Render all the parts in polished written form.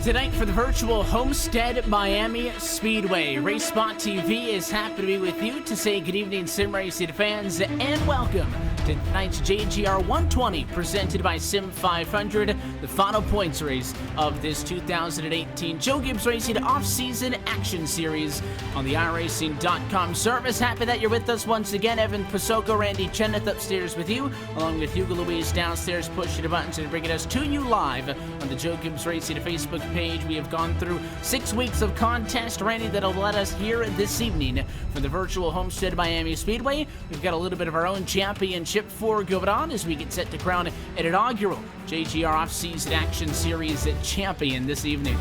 Tonight for the virtual Homestead Miami Speedway. RaceSpotTV is happy to be with you to say good evening, sim racing fans, and welcome to tonight's JGR 120 presented by Sim 500, the final points race of this 2018 Joe Gibbs Racing off-season action series on the iRacing.com service. Happy that you're with us once again. Evan Pasoko, Randy Cheneth upstairs with you, along with Hugo Louise downstairs pushing the buttons and bringing us to you live on the Joe Gibbs Racing Facebook page. We have gone through 6 weeks of contest, Randy, that'll let us here this evening for the virtual Homestead Miami Speedway. We've got a little bit of our own championship for going on as we get set to crown an inaugural JGR off-season action series champion this evening.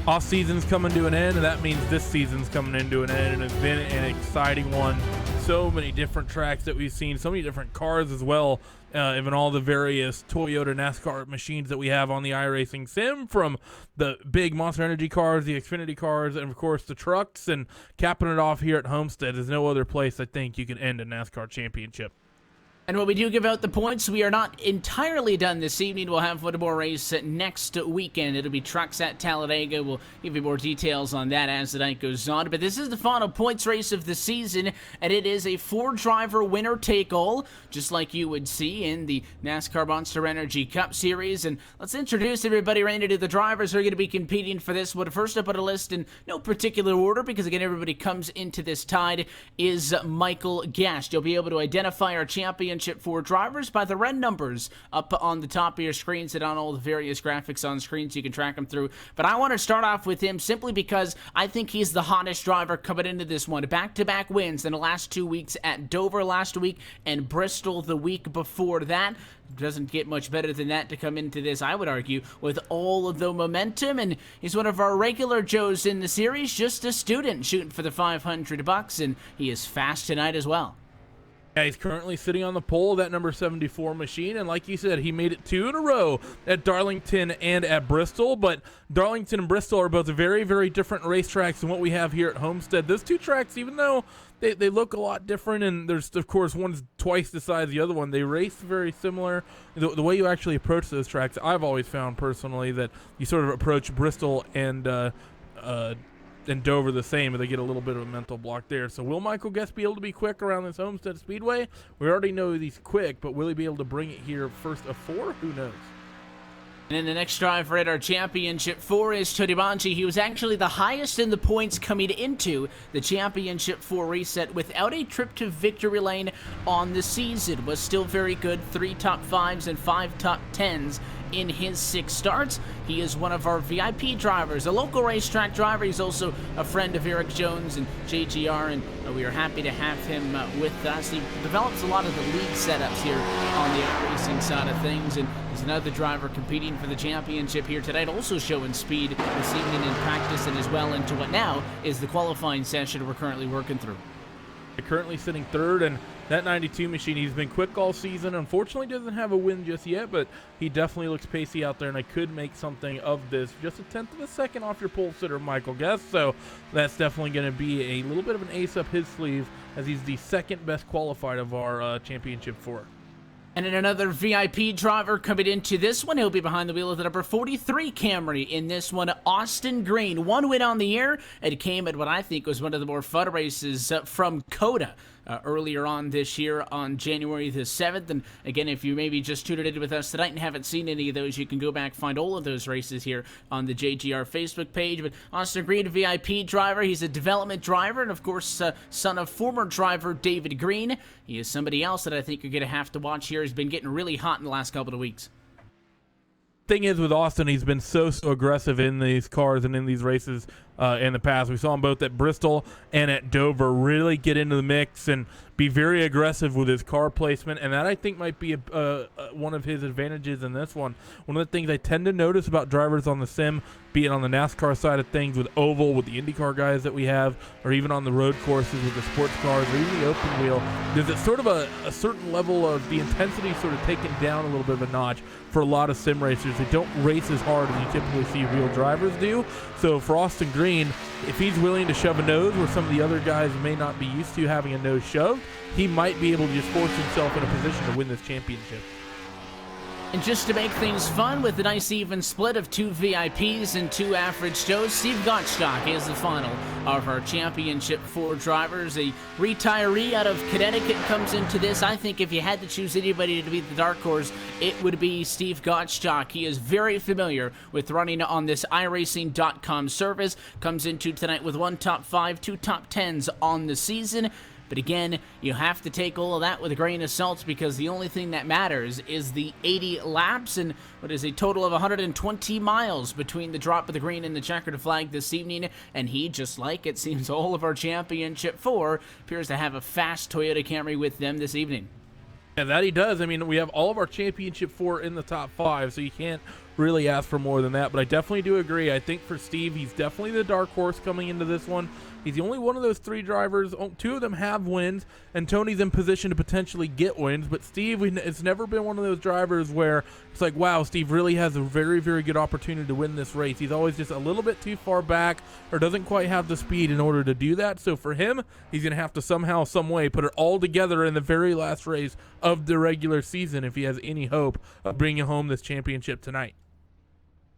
Off season's coming to an end, and that means this season's coming into an end, and it's been an exciting one. So many different tracks that we've seen, so many different cars as well, even all the various Toyota NASCAR machines that we have on the iRacing sim, from the big Monster Energy cars, the Xfinity cars, and of course the trucks, and capping it off here at Homestead. There's no other place I think you can end a NASCAR championship. And when we do give out the points, we are not entirely done this evening. We'll have one more race next weekend. It'll be trucks at Talladega. We'll give you more details on that as the night goes on. But this is the final points race of the season, and it is a 4-driver winner-take-all, just like you would see in the NASCAR Monster Energy Cup Series. And let's introduce everybody right into the drivers who are going to be competing for this one. First up on the list, in no particular order, because again, everybody comes into this tied, is Michael Gast. You'll be able to identify our championship 4 drivers by the red numbers up on the top of your screens and on all the various graphics on screen so you can track them through. But I want to start off with him simply because I think he's the hottest driver coming into this one. Back-to-back wins in the last 2 weeks at Dover last week and Bristol the week before that. Doesn't get much better than that to come into this, I would argue, with all of the momentum. And he's one of our regular Joes in the series, just a student shooting for the $500, and he is fast tonight as well. Yeah, he's currently sitting on the pole of that number 74 machine, and like you said, he made it 2 in a row at Darlington and at Bristol, but Darlington and Bristol are both very, very different racetracks than what we have here at Homestead. Those 2 tracks, even though they look a lot different, and there's, of course, one's twice the size of the other one, they race very similar. The way you actually approach those tracks, I've always found personally that you sort of approach Bristol and Dover the same, but they get a little bit of a mental block there. So will Michael Gast be able to be quick around this Homestead Speedway? We already know he's quick, but will he be able to bring it here first of 4? Who knows? And then the next driver at our championship 4 is Tony Bonci. He was actually the highest in the points coming into the championship 4 reset without a trip to victory lane on the season. Was still very good, 3 top 5s and 5 top 10s in his 6 starts. He is one of our VIP drivers, a local racetrack driver. He's also a friend of Eric Jones and JGR, and we are happy to have him with us. He develops a lot of the league setups here on the racing side of things, and he's another driver competing for the championship here tonight, also showing speed this evening in practice and as well into what now is the qualifying session we're currently working through. Currently sitting 3rd, and that 92 machine, he's been quick all season. Unfortunately, doesn't have a win just yet, but he definitely looks pacey out there, and I could make something of this. Just a 1/10 of a second off your pole sitter, Michael Gast, so that's definitely going to be a little bit of an ace up his sleeve, as he's the 2nd best qualified of our championship 4. And then another VIP driver coming into this one. He'll be behind the wheel of the number 43 Camry in this one, Austin Green. 1 win on the year. It came at what I think was one of the more fun races from COTA earlier on this year on January the 7th. And again, if you maybe just tuned in with us tonight and haven't seen any of those, you can go back, find all of those races here on the JGR Facebook page. But Austin Green, a VIP driver. He's a development driver, and of course, son of former driver David Green. He is somebody else that I think you're going to have to watch here. He's been getting really hot in the last couple of weeks. Thing is with Austin, he's been so aggressive in these cars and in these races in the past. We saw him both at Bristol and at Dover really get into the mix and be very aggressive with his car placement, and that I think might be one of his advantages in this one. One of the things I tend to notice about drivers on the sim, be it on the NASCAR side of things with oval, with the IndyCar guys that we have, or even on the road courses with the sports cars, or even the open wheel, there's a sort of a certain level of the intensity sort of taken down a little bit of a notch for a lot of sim racers. They don't race as hard as you typically see real drivers do. So for Austin Green, if he's willing to shove a nose where some of the other guys may not be used to having a nose shoved, he might be able to just force himself in a position to win this championship. And just to make things fun, with a nice even split of 2 VIPs and 2 average Joes, Steve Gottschalk is the final of our Championship 4 drivers. A retiree out of Connecticut comes into this. I think if you had to choose anybody to be the dark horse, it would be Steve Gottschalk. He is very familiar with running on this iRacing.com service. Comes into tonight with 1 top 5, 2 top 10s on the season. But again, you have to take all of that with a grain of salt, because the only thing that matters is the 80 laps and what is a total of 120 miles between the drop of the green and the checkered flag this evening. And he, just like it seems all of our Championship 4, appears to have a fast Toyota Camry with them this evening. And that he does. I mean, we have all of our Championship 4 in the top 5, so you can't really ask for more than that. But I definitely do agree. I think for Steve, he's definitely the dark horse coming into this one. He's the only one of those 3 drivers. 2 of them have wins, and Tony's in position to potentially get wins. But Steve, it's never been one of those drivers where it's like, wow, Steve really has a very, very good opportunity to win this race. He's always just a little bit too far back, or doesn't quite have the speed in order to do that. So for him, he's going to have to somehow, some way, put it all together in the very last race of the regular season if he has any hope of bringing home this championship tonight.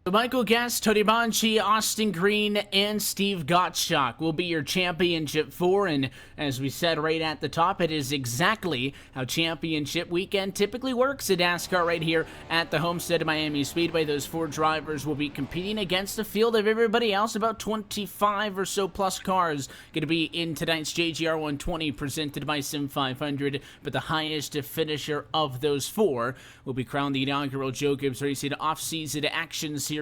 So Michael Guest, Tony Bonci, Austin Green, and Steve Gottschalk will be your Championship 4. And as we said right at the top, it is exactly how Championship weekend typically works at NASCAR right here at the Homestead of Miami Speedway. Those 4 drivers will be competing against a field of everybody else. About 25 or so plus cars going to be in tonight's JGR 120 presented by Sim 500. But the highest finisher of those 4 will be crowned the inaugural Joe Gibbs Racing Off-Season Action Series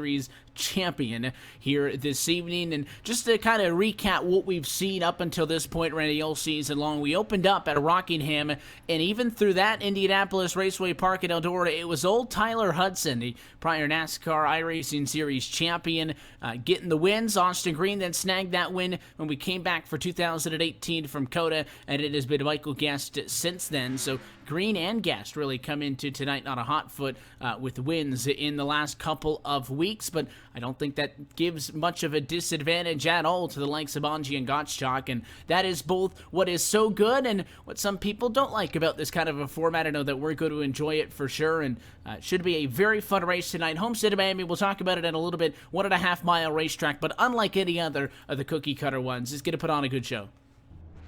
champion here this evening. And just to kind of recap what we've seen up until this point, Randy, all season long, we opened up at Rockingham, and even through that Indianapolis Raceway Park at Eldora, it was old Tyler Hudson, the prior NASCAR iRacing Series champion, getting the wins. Austin Green then snagged that win when we came back for 2018 from COTA, and it has been Michael Guest since then. So Green and Guest really come into tonight on a hot foot with wins in the last couple of weeks, but I don't think that gives much of a disadvantage at all to the likes of Bonji and Gottschalk, and that is both what is so good and what some people don't like about this kind of a format. I know that we're going to enjoy it for sure, and it should be a very fun race tonight. Homestead of Miami, we'll talk about it in a little bit. 1.5 mile racetrack, but unlike any other of the cookie cutter ones, it's going to put on a good show.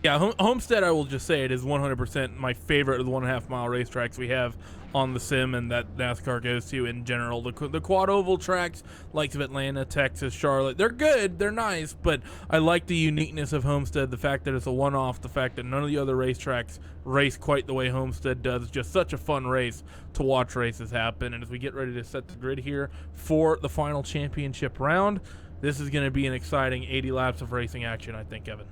Yeah, Homestead, I will just say it is 100% my favorite of the 1.5 mile racetracks we have on the sim and that NASCAR goes to in general. The quad oval tracks, likes of Atlanta, Texas, Charlotte, they're good, they're nice, but I like the uniqueness of Homestead, the fact that it's a one-off, the fact that none of the other racetracks race quite the way Homestead does. It's just such a fun race to watch races happen. And as we get ready to set the grid here for the final championship round, this is going to be an exciting 80 laps of racing action, I think, Evan.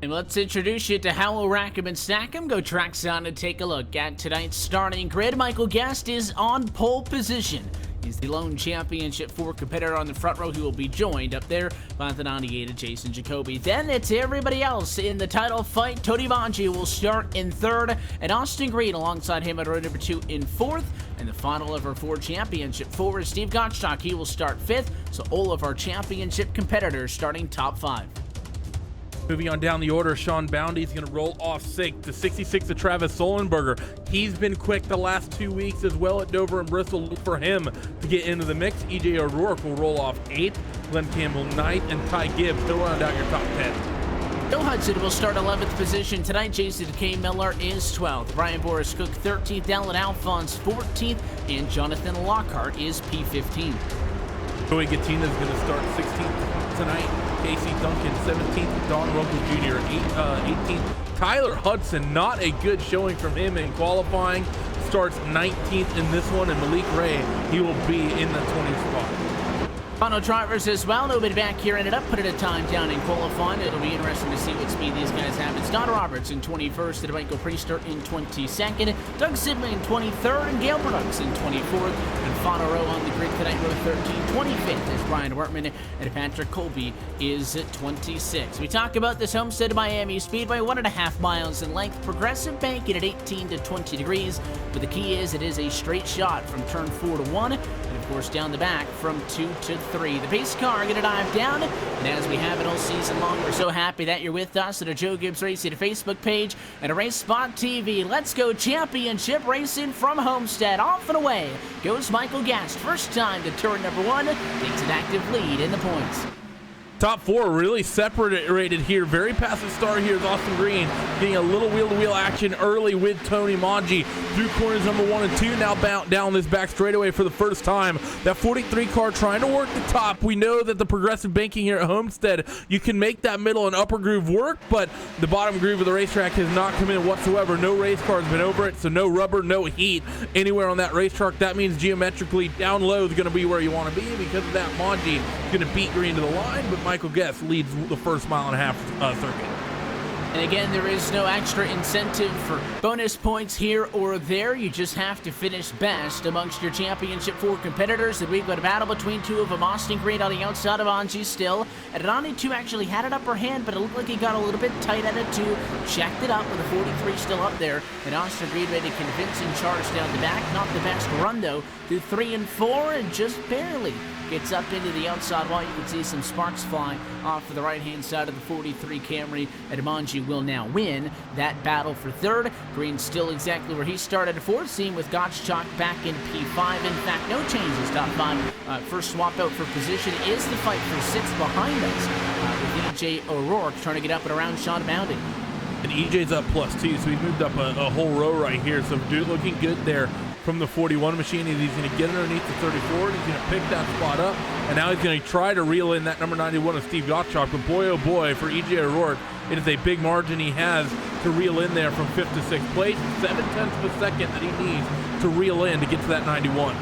And let's introduce you to how we'll rack 'em and stack 'em. Go Tracksound and take a look at tonight's starting grid. Michael Guest is on pole position. He's the lone Championship 4 competitor on the front row. He will be joined up there by the 98 Jason Jacoby. Then it's everybody else in the title fight. Tony Bonji will start in 3rd, and Austin Green alongside him at row number 2 in 4th. And the final of our 4 Championship 4 is Steve Gottschalk. He will start 5th, so all of our Championship competitors starting top 5. Moving on down the order, Sean Boundy is going to roll off 6th to 66 to Travis Sullenberger. He's been quick the last 2 weeks as well at Dover and Bristol. Look for him to get into the mix. EJ O'Rourke will roll off 8th, Glenn Campbell 9th, and Ty Gibbs, he'll round out your top 10. Bill Hudson will start 11th position tonight. Jason K. Miller is 12th. Brian Boris Cook 13th. Alan Alphonse 14th. And Jonathan Lockhart is P15. Joey Gattina is going to start 16th tonight. Casey Duncan 17th, Don Runkle Jr. 18th. Tyler Hudson, not a good showing from him in qualifying. Starts 19th in this one, and Malik Ray, he will be in the 20th spot. Final drivers as well. Nobody back here ended up putting a time down in qualifying. It'll be interesting to see what speed these guys have. It's Don Roberts in 21st, and Michael Priester in 22nd, Doug Sidley in 23rd, and Gail Brooks in 24th. And final row on the grid tonight, row 13. 25th is Brian Wortman, and Patrick Colby is at 26. We talk about this Homestead Miami Speedway, 1.5 miles in length, progressive banking at 18 to 20 degrees, but the key is it is a straight shot from turn 4 to 1, and of course down the back from 2 to 3. The pace car going to dive down, and as we have it all season long, we're so happy that you're with us at our Joe Gibbs Racing Facebook page and a RaceSpotTV. Let's go championship racing from Homestead. Off and away goes Michael Gast. First time to turn number 1, takes an active lead in the points. Top 4 really separated here. Very passive start here is Austin Green, getting a little wheel-to-wheel action early with Tony Maggi. Through corners number 1 and 2, now bound down this back straightaway for the first time. That 43 car trying to work the top. We know that the progressive banking here at Homestead, you can make that middle and upper groove work, but the bottom groove of the racetrack has not come in whatsoever. No race car has been over it, so no rubber, no heat anywhere on that racetrack. That means geometrically down low is going to be where you want to be. Because of that, Maggi is going to beat Green to the line, but Michael Guest leads the first mile and a half circuit. And again, there is no extra incentive for bonus points here or there. You just have to finish best amongst your championship 4 competitors. And we've got a battle between 2 of them. Austin Green on the outside of Angie still. And Adani 2 actually had an upper hand, but it looked like he got a little bit tight at it too. Checked it up with the 43 still up there. And Austin Green made a convincing charge down the back. Not the best run though. Through 3 and 4 and just barely gets up into the outside wall. You can see some sparks flying off to the right-hand side of the 43 Camry. Edmonji will now win that battle for 3rd. Green still exactly where he started at 4th, seen with Gottschalk back in P5. In fact, no changes. Top 5. First swap out for position is the fight for 6th behind us with EJ O'Rourke trying to get up and around Sean Boundy. And EJ's up +2, so he's moved up a whole row right here. So dude looking good there from the 41 machine. He's going to get underneath the 34, and he's going to pick that spot up. And now he's going to try to reel in that number 91 of Steve Gottschalk. But boy, oh boy, for EJ O'Rourke, it is a big margin he has to reel in there from 5th to 6th place. 7/10 of a second that he needs to reel in to get to that 91.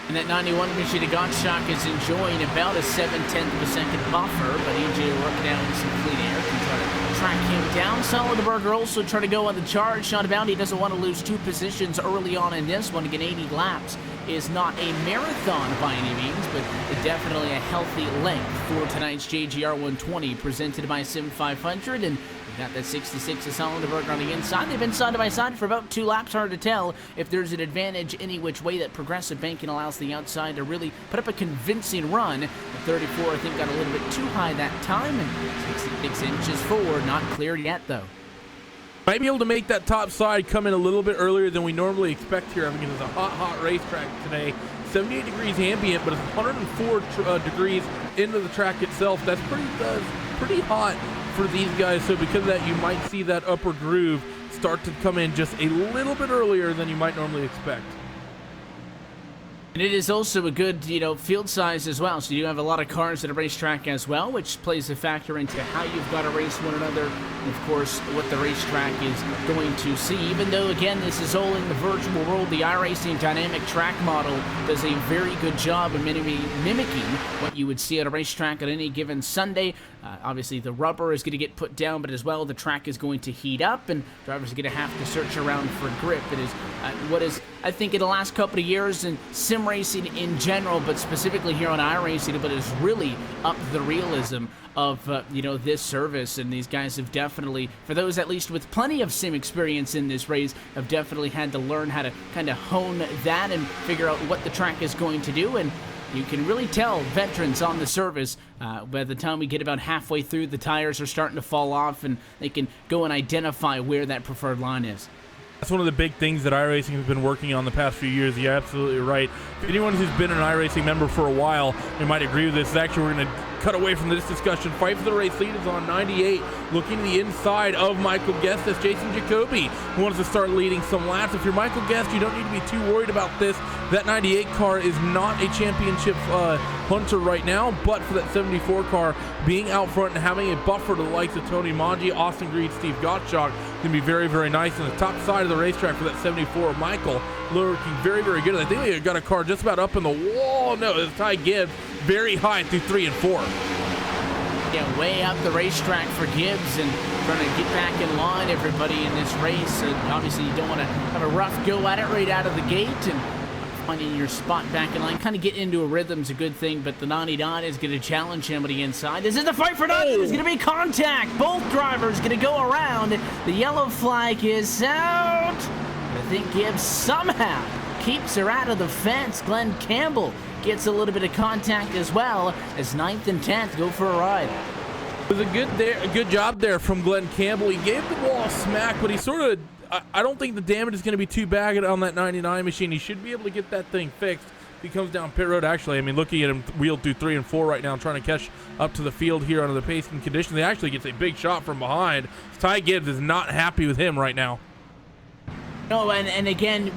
And that 91 machine of Gottschalk is enjoying about a 7/10 of a second buffer, but EJ O'Rourke down in some clean air can try to track him down. Soliderberger also trying to go on the charge. Sean Bounty doesn't want to lose 2 positions early on in this one. To get 80 laps is not a marathon by any means, but definitely a healthy length for tonight's JGR 120 presented by Sim 500. And we got that 66 of Soliderberger on the inside. They've been side by side for about 2 laps. Hard to tell if there's an advantage any which way. That progressive banking allows the outside to really put up a convincing run. The 34, I think, got a little bit too high that time, and 66 inches forward. Not clear yet, though. Might be able to make that top side come in a little bit earlier than we normally expect here. I mean, it's a hot racetrack today. 78 degrees ambient, but it's 104 degrees into the track itself. That's pretty hot for these guys. So because of that, you might see that upper groove start to come in just a little bit earlier than you might normally expect. And it is also a good, field size as well. So you have a lot of cars at a racetrack as well, which plays a factor into how you've got to race one another. And of course, what the racetrack is going to see. Even though, again, this is all in the virtual world, the iRacing dynamic track model does a very good job of mimicking what you would see at a racetrack on any given Sunday. Obviously, the rubber is going to get put down, but as well, the track is going to heat up, and drivers are going to have to search around for grip. It is what is, I think, in the last couple of years in sim racing in general, but specifically here on iRacing, but it's really up the realism of this service. And these guys have definitely, for those at least with plenty of sim experience in this race, have definitely had to learn how to kind of hone that and figure out what the track is going to do. And you can really tell veterans on the service, by the time we get about halfway through, the tires are starting to fall off, and they can go and identify where that preferred line is. That's one of the big things that iRacing has been working on the past few years. You're absolutely right. If anyone who's been an iRacing member for a while, they might agree with this. Actually, we're going to cut away from this discussion. Fight for the Race lead is on 98, looking to the inside of Michael Guest. That's Jason Jacoby, who wants to start leading some laps. If you're Michael Guest, you don't need to be too worried about this. That 98 car is not a championship hunter right now, but for that 74 car being out front and having a buffer to the likes of Tony Maggi, Austin Green, Steve Gottschalk, going to be very, very nice. On the top side of the racetrack for that 74, Michael looking very, very good. I think they got a car just about up in the wall. No, it's Ty Gibbs, very high through 3 and 4. Yeah, way up the racetrack for Gibbs, and trying to get back in line, everybody, in this race. And obviously, you don't want to have a rough go at it right out of the gate. And finding your spot back in line, kind of getting into a rhythm is a good thing, but the 99 is going to challenge him on the inside. This is the fight for nothing. There's going to be contact. Both drivers going to go around. The yellow flag is out. I think Gibbs somehow keeps her out of the fence. Glenn Campbell gets a little bit of contact as well as 9th and 10th go for a ride. It was a good job there from Glenn Campbell. He gave the wall a smack, but he sort of, I don't think the damage is going to be too bad on that 99 machine. He should be able to get that thing fixed. He comes down pit road, actually. I mean, looking at him wheeled through 3 and 4 right now, trying to catch up to the field here under the pacing conditions. He actually gets a big shot from behind. Ty Gibbs is not happy with him right now. No, and again,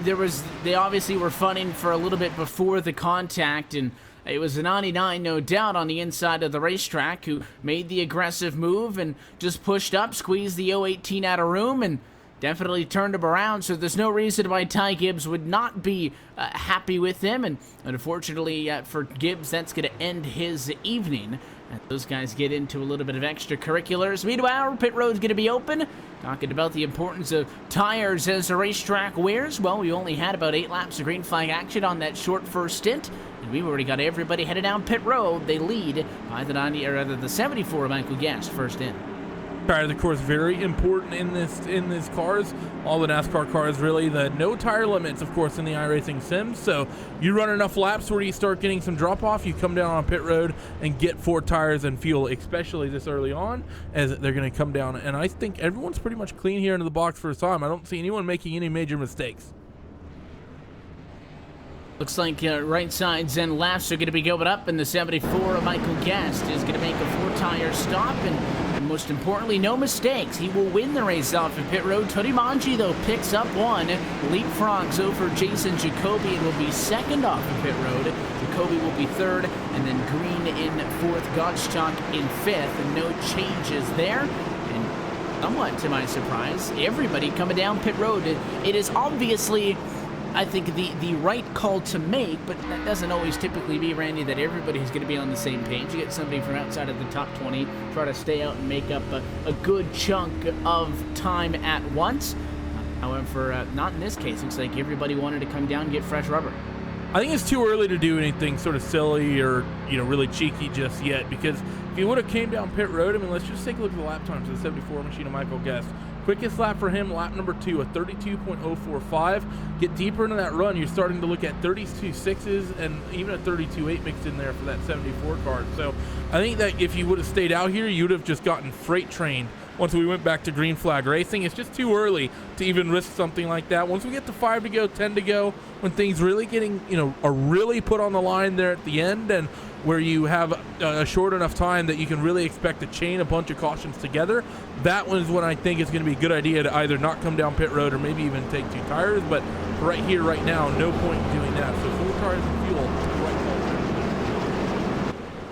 they obviously were funning for a little bit before the contact, and it was a 99, no doubt, on the inside of the racetrack who made the aggressive move and just pushed up, squeezed the 018 out of room, and definitely turned him around. So there's no reason why Ty Gibbs would not be happy with him. And unfortunately for Gibbs, that's going to end his evening. And those guys get into a little bit of extracurriculars. Meanwhile, pit road's going to be open. Talking about the importance of tires as the racetrack wears. Well, we only had about 8 laps of green flag action on that short first stint. And we've already got everybody headed down pit road. They lead by the 74 Michael Guest first in. Tires, of course, very important in this cars. All the NASCAR cars, really. The no tire limits, of course, in the iRacing sims. So you run enough laps where you start getting some drop off. You come down on pit road and get 4 tires and fuel, especially this early on, as they're going to come down. And I think everyone's pretty much clean here into the box first time. I don't see anyone making any major mistakes. Looks like right sides and laps are going to be going up, and the 74 Michael Guest is going to make a 4-tire stop, and most importantly, no mistakes. He will win the race off of pit road. Tony Manji, though, picks up 1, leapfrogs over Jason Jacoby, and will be 2nd off of pit road. Jacoby will be 3rd, and then Green in 4th, Gottschalk in 5th, and no changes there. And somewhat to my surprise, everybody coming down pit road. It is obviously, I think, the right call to make, but that doesn't always typically be, Randy, that everybody's going to be on the same page. You get somebody from outside of the top 20, try to stay out and make up a good chunk of time at once. However, not in this case. Looks like everybody wanted to come down and get fresh rubber. I think it's too early to do anything sort of silly or, really cheeky just yet, because if you would have came down pit road, I mean, let's just take a look at the lap times of the 74 machine of Michael Guest. Quickest lap for him, lap number 2, a 32.045. Get deeper into that run, you're starting to look at 32.6s and even a 32.8 mixed in there for that 74 car. So I think that if you would have stayed out here, you would have just gotten freight trained once we went back to green flag racing. It's just too early to even risk something like that. Once we get to 5 to go, 10 to go, when things really getting, are really put on the line there at the end, and where you have a short enough time that you can really expect to chain a bunch of cautions together, that one is when I think it's going to be a good idea to either not come down pit road or maybe even take 2 tires. But right here, right now, no point in doing that. So 4 tires of fuel, right call.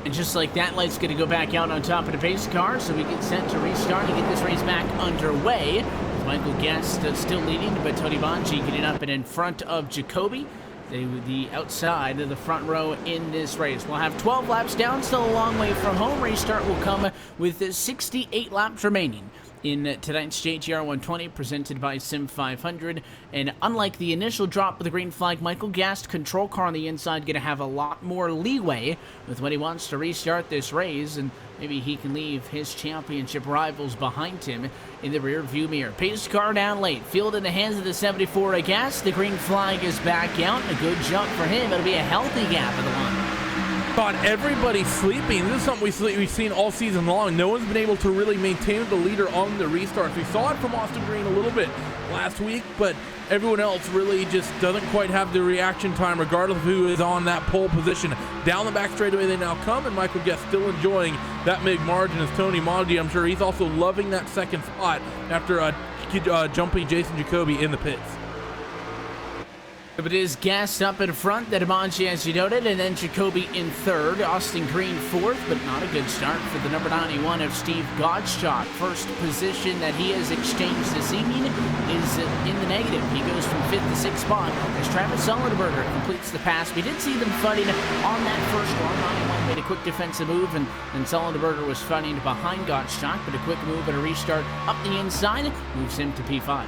And just like that, light's going to go back out on top of the pace car, so we get set to restart and get this race back underway. Michael Guest still leading, but Tony Bonci getting up and in front of Jacoby. The outside of the front row in this race. We'll have 12 laps down, still a long way from home. Restart will come with 68 laps remaining in tonight's JGR 120, presented by Sim 500. And unlike the initial drop of the green flag, Michael Guest, control car on the inside, going to have a lot more leeway with when he wants to restart this race, and maybe he can leave his championship rivals behind him in the rear view mirror. Pace car down late, field in the hands of the 74 Guest. The green flag is back out. A good jump for him. It'll be a healthy gap of the line. God, everybody's sleeping. This is something we've seen all season long. No one's been able to really maintain the leader on the restarts. We saw it from Austin Green a little bit last week, but everyone else really just doesn't quite have the reaction time, regardless of who is on that pole position. Down the back straightaway they now come, and Michael Guest still enjoying that big margin as Tony Mondi. I'm sure he's also loving that second spot after jumping Jason Jacoby in the pits. But it is Guest up in front, that Amanji, as you noted, and then Jacoby in 3rd, Austin Green 4th, but not a good start for the number 91 of Steve Gottschalk. First position that he has exchanged this evening is in the negative. He goes from 5th to 6th spot as Travis Sullenberger completes the pass. We did see them fighting on that first run. 91 made a quick defensive move, and Sullenberger was fighting behind Gottschalk, but a quick move and a restart up the inside moves him to P5.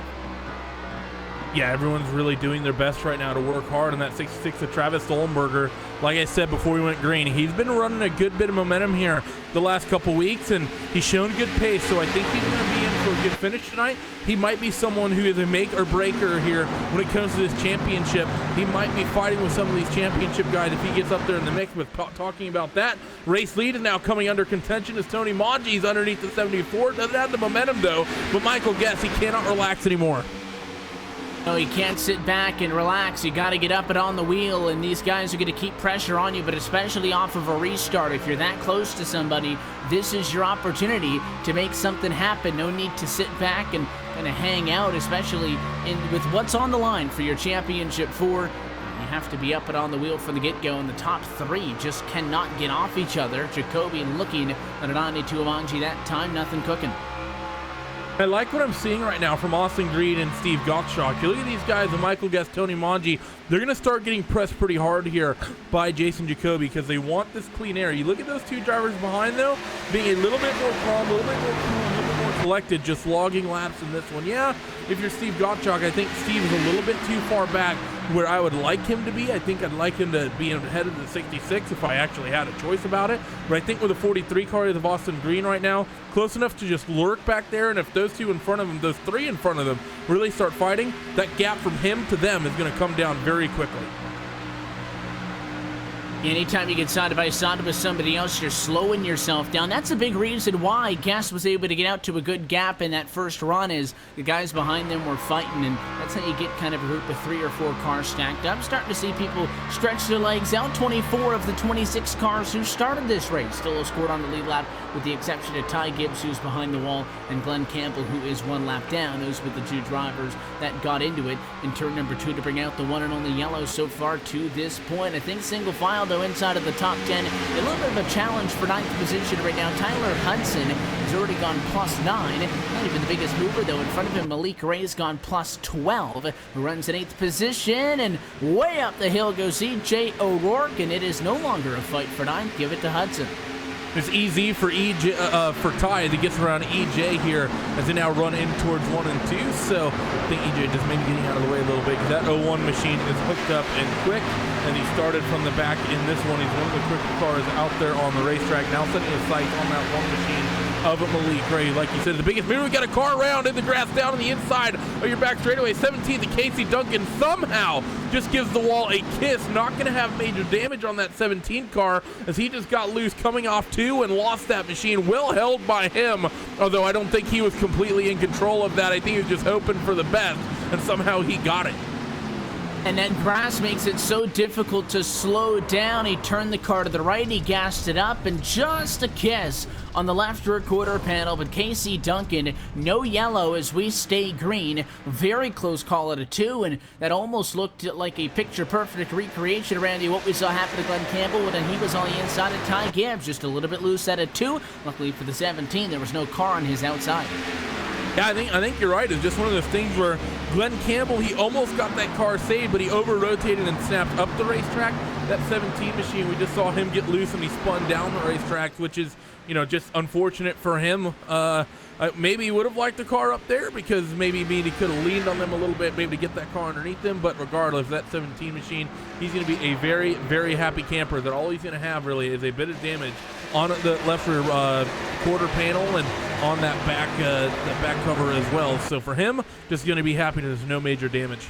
yeah, everyone's really doing their best right now to work hard on that 66 of Travis Stollenberger. Like I said before we went green, he's been running a good bit of momentum here the last couple weeks, and he's shown good pace, so I think he's going to be in for a good finish tonight. He might be someone who is a make or breaker here when it comes to this championship. He might be fighting with some of these championship guys if he gets up there in the mix. With talking about that, race lead is now coming under contention as Tony Maggi's underneath the 74. Doesn't have the momentum though, but Michael Guess, he cannot relax anymore. No, you can't sit back and relax. You got to get up and on the wheel, and these guys are going to keep pressure on you, but especially off of a restart. If you're that close to somebody, this is your opportunity to make something happen. No need to sit back and kind of hang out, especially with what's on the line for your championship 4. You have to be up and on the wheel from the get-go, and the top 3 just cannot get off each other. Jacoby looking at a 92 Amanji that time, nothing cooking. I like what I'm seeing right now from Austin Green and Steve Gottschalk. You look at these guys, and Michael Guest, Tony Maggi, they're going to start getting pressed pretty hard here by Jason Jacoby because they want this clean air. You look at those 2 drivers behind, though, being a little bit more calm, a little bit more cool, a little bit more collected, just logging laps in this one. Yeah, if you're Steve Gottschalk, I think Steve is a little bit too far back where I would like him to be. I think I'd like him to be ahead of the 66 if I actually had a choice about it. But I think with the 43 car of Austin Green right now, close enough to just lurk back there, and if those 2 in front of him, those 3 in front of them really start fighting, that gap from him to them is going to come down very quickly. Anytime you get side by side with somebody else, you're slowing yourself down. That's a big reason why Guest was able to get out to a good gap in that first run, is the guys behind them were fighting, and that's how you get kind of a group of 3 or 4 cars stacked up. Starting to see people stretch their legs out. 24 of the 26 cars who started this race still scored on the lead lap, with the exception of Ty Gibbs, who's behind the wall, and Glenn Campbell, who is 1 lap down. Those were the 2 drivers that got into it in turn number 2 to bring out the one and only yellow so far to this point. I think single file, though, inside of the top 10. A little bit of a challenge for 9th position right now. Tyler Hudson has already gone +9. Not even the biggest mover, though. In front of him, Malik Ray's gone +12, who runs in 8th position. And way up the hill goes E.J. O'Rourke, and it is no longer a fight for 9th. Give it to Hudson. It's easy for for Ty as he gets around EJ here as they now run in towards 1 and 2. So I think EJ just maybe getting out of the way a little bit because that 01 machine is hooked up and quick, and he started from the back in this one. He's one of the quicker cars out there on the racetrack. Now setting his sights on that 1 machine of Malik Ray. Like you said, the biggest mover. We got a car around in the grass down on the inside of your back straightaway. 17th to Casey Duncan somehow just gives the wall a kiss. Not going to have major damage on that 17 car as he just got loose coming off 2 and lost that machine. Well held by him, although I don't think he was completely in control of that. I think he was just hoping for the best, and somehow he got it. And that grass makes it so difficult to slow down. He turned the car to the right, he gassed it up, and just a kiss on the left rear quarter panel. But Casey Duncan, no yellow as we stay green. Very close call at a 2, and that almost looked like a picture-perfect recreation, Randy, what we saw happen to Glenn Campbell when he was on the inside of Ty Gibbs. Just a little bit loose at a 2. Luckily for the 17, there was no car on his outside. Yeah, I think you're right. It's just one of those things where Glenn Campbell, he almost got that car saved, but he over-rotated and snapped up the racetrack. That 17 machine, we just saw him get loose and he spun down the racetrack, which is, you know, just unfortunate for him. Maybe he would have liked the car up there because maybe he could have leaned on them a little bit, maybe to get that car underneath them. But regardless, that 17 machine, he's going to be a very, very happy camper that all he's going to have really is a bit of damage on the left rear quarter panel and on that back cover as well. So for him, just going to be happy there's no major damage.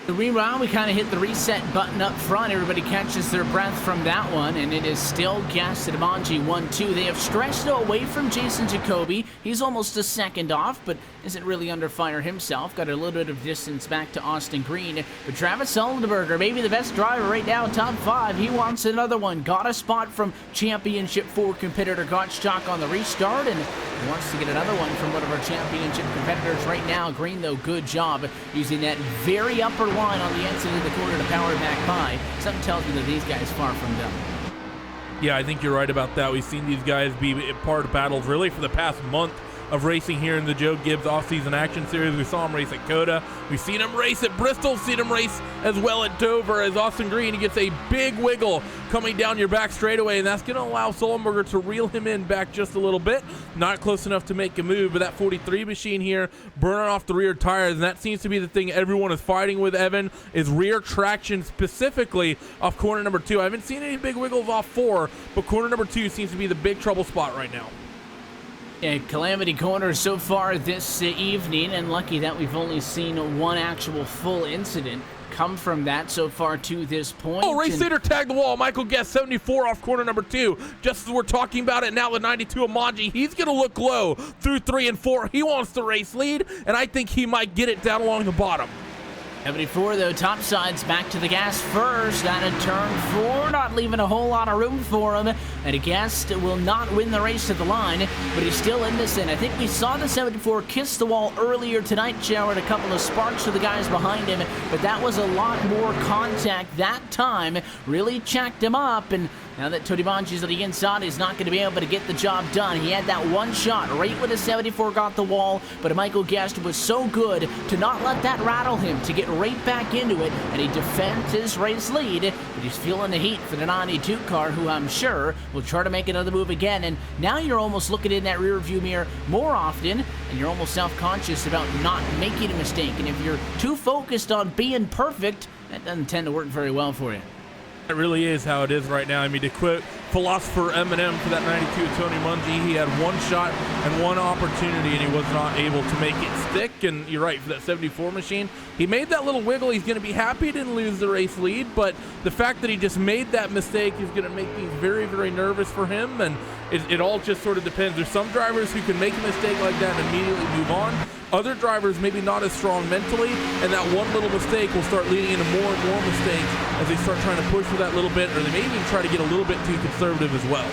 The reround, we kind of hit the reset button up front. Everybody catches their breath from that one, and it is still gas at Amanji 1-2. They have stretched away from Jason Jacoby. He's almost a second off, but isn't really under fire himself. Got a little bit of distance back to Austin Green. But Travis Sullenberger, maybe the best driver right now, top 5. He wants another one. Got a spot from Championship 4 competitor Gottschalk on the restart, and he wants to get another one from one of our Championship competitors right now. Green, though, good job using that very upper line on the exit of the corner to power back by. Something tells me that these guys far from done. Yeah, I think you're right about that. We've seen these guys be part of battles really for the past month of racing here in the Joe Gibbs Off-Season Action Series. We saw him race at Coda. We've seen him race at Bristol, seen him race as well at Dover. As Austin Green, he gets a big wiggle coming down your back straightaway, and that's going to allow Sullenberger to reel him in back just a little bit. Not close enough to make a move, but that 43 machine here burning off the rear tires, and that seems to be the thing everyone is fighting with, Evan, is rear traction, specifically off corner number 2. I haven't seen any big wiggles off 4, but corner number 2 seems to be the big trouble spot right now. Yeah, calamity corner so far this evening, and lucky that we've only seen one actual full incident come from that so far to this point. Oh, race leader tagged the wall. Michael Guest, 74 off corner number 2. Just as we're talking about it now with 92 Amanji, he's going to look low through 3 and 4. He wants the race lead, and I think he might get it down along the bottom. 74 though, top sides back to the gas first out of turn 4, not leaving a whole lot of room for him. And Guest will not win the race at the line, but he's still in this. And I think we saw the 74 kiss the wall earlier tonight, showered a couple of sparks to the guys behind him, but that was a lot more contact that time. Really checked him up, and now that Tony Bonji's on the inside, he's not going to be able to get the job done. He had that one shot right when the 74 got the wall, but Michael Guest was so good to not let that rattle him, to get right back into it, and he defends his race lead, but he's feeling the heat for the 92 car, who I'm sure will try to make another move again. And now you're almost looking in that rear view mirror more often, and you're almost self-conscious about not making a mistake. And if you're too focused on being perfect, that doesn't tend to work very well for you. It really is how it is right now. I mean, to quote philosopher Eminem for that 92 Tony Mungy, he had one shot and one opportunity, and he was not able to make it stick. And you're right, for that 74 machine, he made that little wiggle. He's going to be happy he didn't lose the race lead, but the fact that he just made that mistake is going to make things very, very nervous for him. And it all just sort of depends. There's some drivers who can make a mistake like that and immediately move on. Other drivers maybe not as strong mentally, and that one little mistake will start leading into more and more mistakes as they start trying to push for that little bit, or they may even try to get a little bit too conservative as well.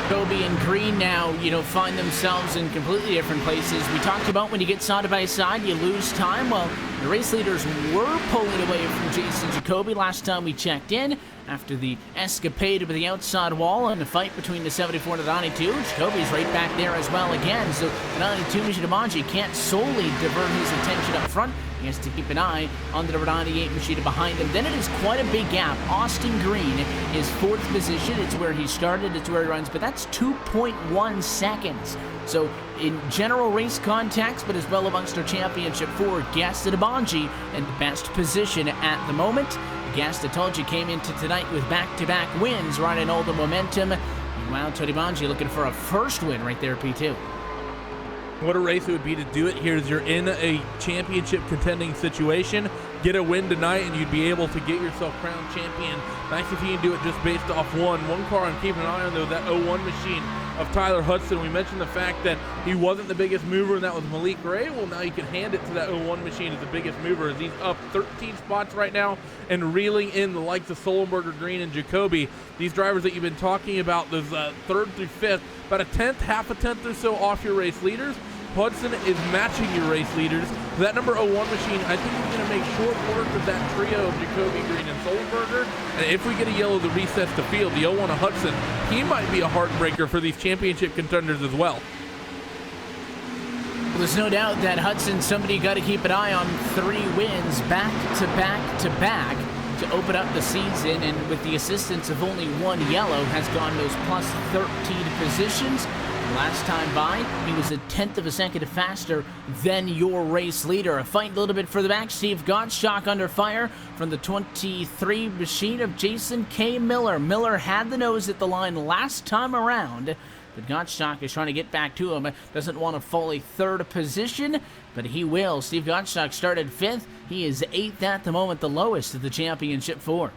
Kobe and Green now, find themselves in completely different places. We talked about when you get side by side, you lose time. Well, the race leaders were pulling away from Jason Jacoby last time we checked in, after the escapade with the outside wall and the fight between the 74 and the 92. Jacoby's right back there as well again, so the 92 Machida can't solely divert his attention up front. He has to keep an eye on the number 98 Machida behind him. Then it is quite a big gap. Austin Green is 4th position. It's where he started, it's where he runs, but that's 2.1 seconds. So in general race context, but as well amongst our championship 4, Guest and Amanji in best position at the moment. Guest, I told you, came into tonight with back-to-back wins, riding all the momentum. Meanwhile, Tony Bonji looking for a first win right there, P2. What a race it would be to do it here as you're in a championship contending situation. Get a win tonight and you'd be able to get yourself crowned champion. Nice if you can do it just based off one car I'm keeping an eye on, though, that 01 machine of Tyler Hudson. We mentioned the fact that he wasn't the biggest mover, and that was Malik Gray. Well, now you can hand it to that 01 machine as the biggest mover, as he's up 13 spots right now and reeling in the likes of Sullenberger, Green, and Jacoby. These drivers that you've been talking about, those 3rd through 5th, about a tenth, half a tenth or so off your race leaders. Hudson is matching your race leaders. That number 01 machine, I think, is going to make short work of that trio of Jacoby, Green, and Sullenberger. And if we get a yellow that resets the field, the 01 of Hudson, he might be a heartbreaker for these championship contenders as well. Well, there's no doubt that Hudson, somebody got to keep an eye on. 3 wins back to back to back to open up the season, and with the assistance of only 1 yellow, has gone those plus 13 positions. Last time by, he was a tenth of a second faster than your race leader. A fight a little bit further back. Steve Gottschalk under fire from the 23 machine of Jason K. Miller. Miller had the nose at the line last time around, but Gottschalk is trying to get back to him. Doesn't want to fall a 3rd position, but he will. Steve Gottschalk started 5th. He is 8th at the moment, the lowest of the championship 4.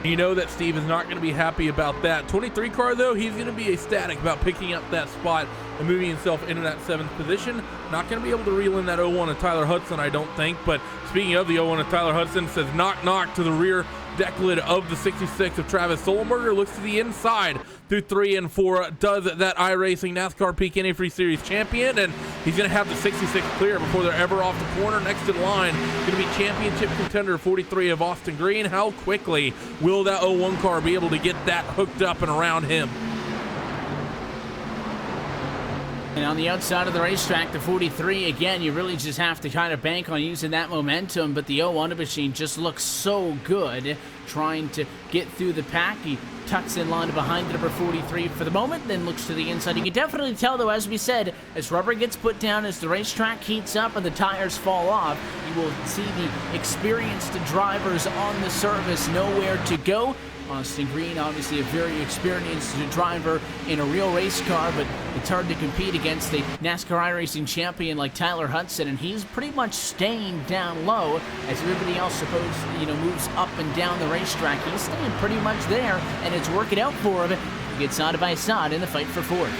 You know that Steve is not going to be happy about that. 23 car, though, he's going to be ecstatic about picking up that spot and moving himself into that 7th position. Not going to be able to reel in that 01 of Tyler Hudson, I don't think. But speaking of the 01 of Tyler Hudson, says knock knock to the rear deck lid of the 66 of Travis Sullenberger. Looks to the inside through 3 and 4. Does that iRacing NASCAR Peak NA3 Series champion, and he's going to have the 66 clear before they're ever off the corner. Next in line, going to be championship contender 43 of Austin Green. How quickly will that 01 car be able to get that hooked up and around him? And on the outside of the racetrack, the 43, again, you really just have to kind of bank on using that momentum, but the 01 machine just looks so good trying to get through the pack. He tucks in line behind the number 43 for the moment, then looks to the inside. You can definitely tell, though, as we said, as rubber gets put down, as the racetrack heats up and the tires fall off, you will see the experienced drivers on the surface nowhere to go. Austin Green, obviously a very experienced driver in a real race car, but it's hard to compete against a NASCAR iRacing champion like Tyler Hudson, and he's pretty much staying down low as everybody else, moves up and down the racetrack. He's staying pretty much there, and it's working out for him. He gets side by side in the fight for fourth.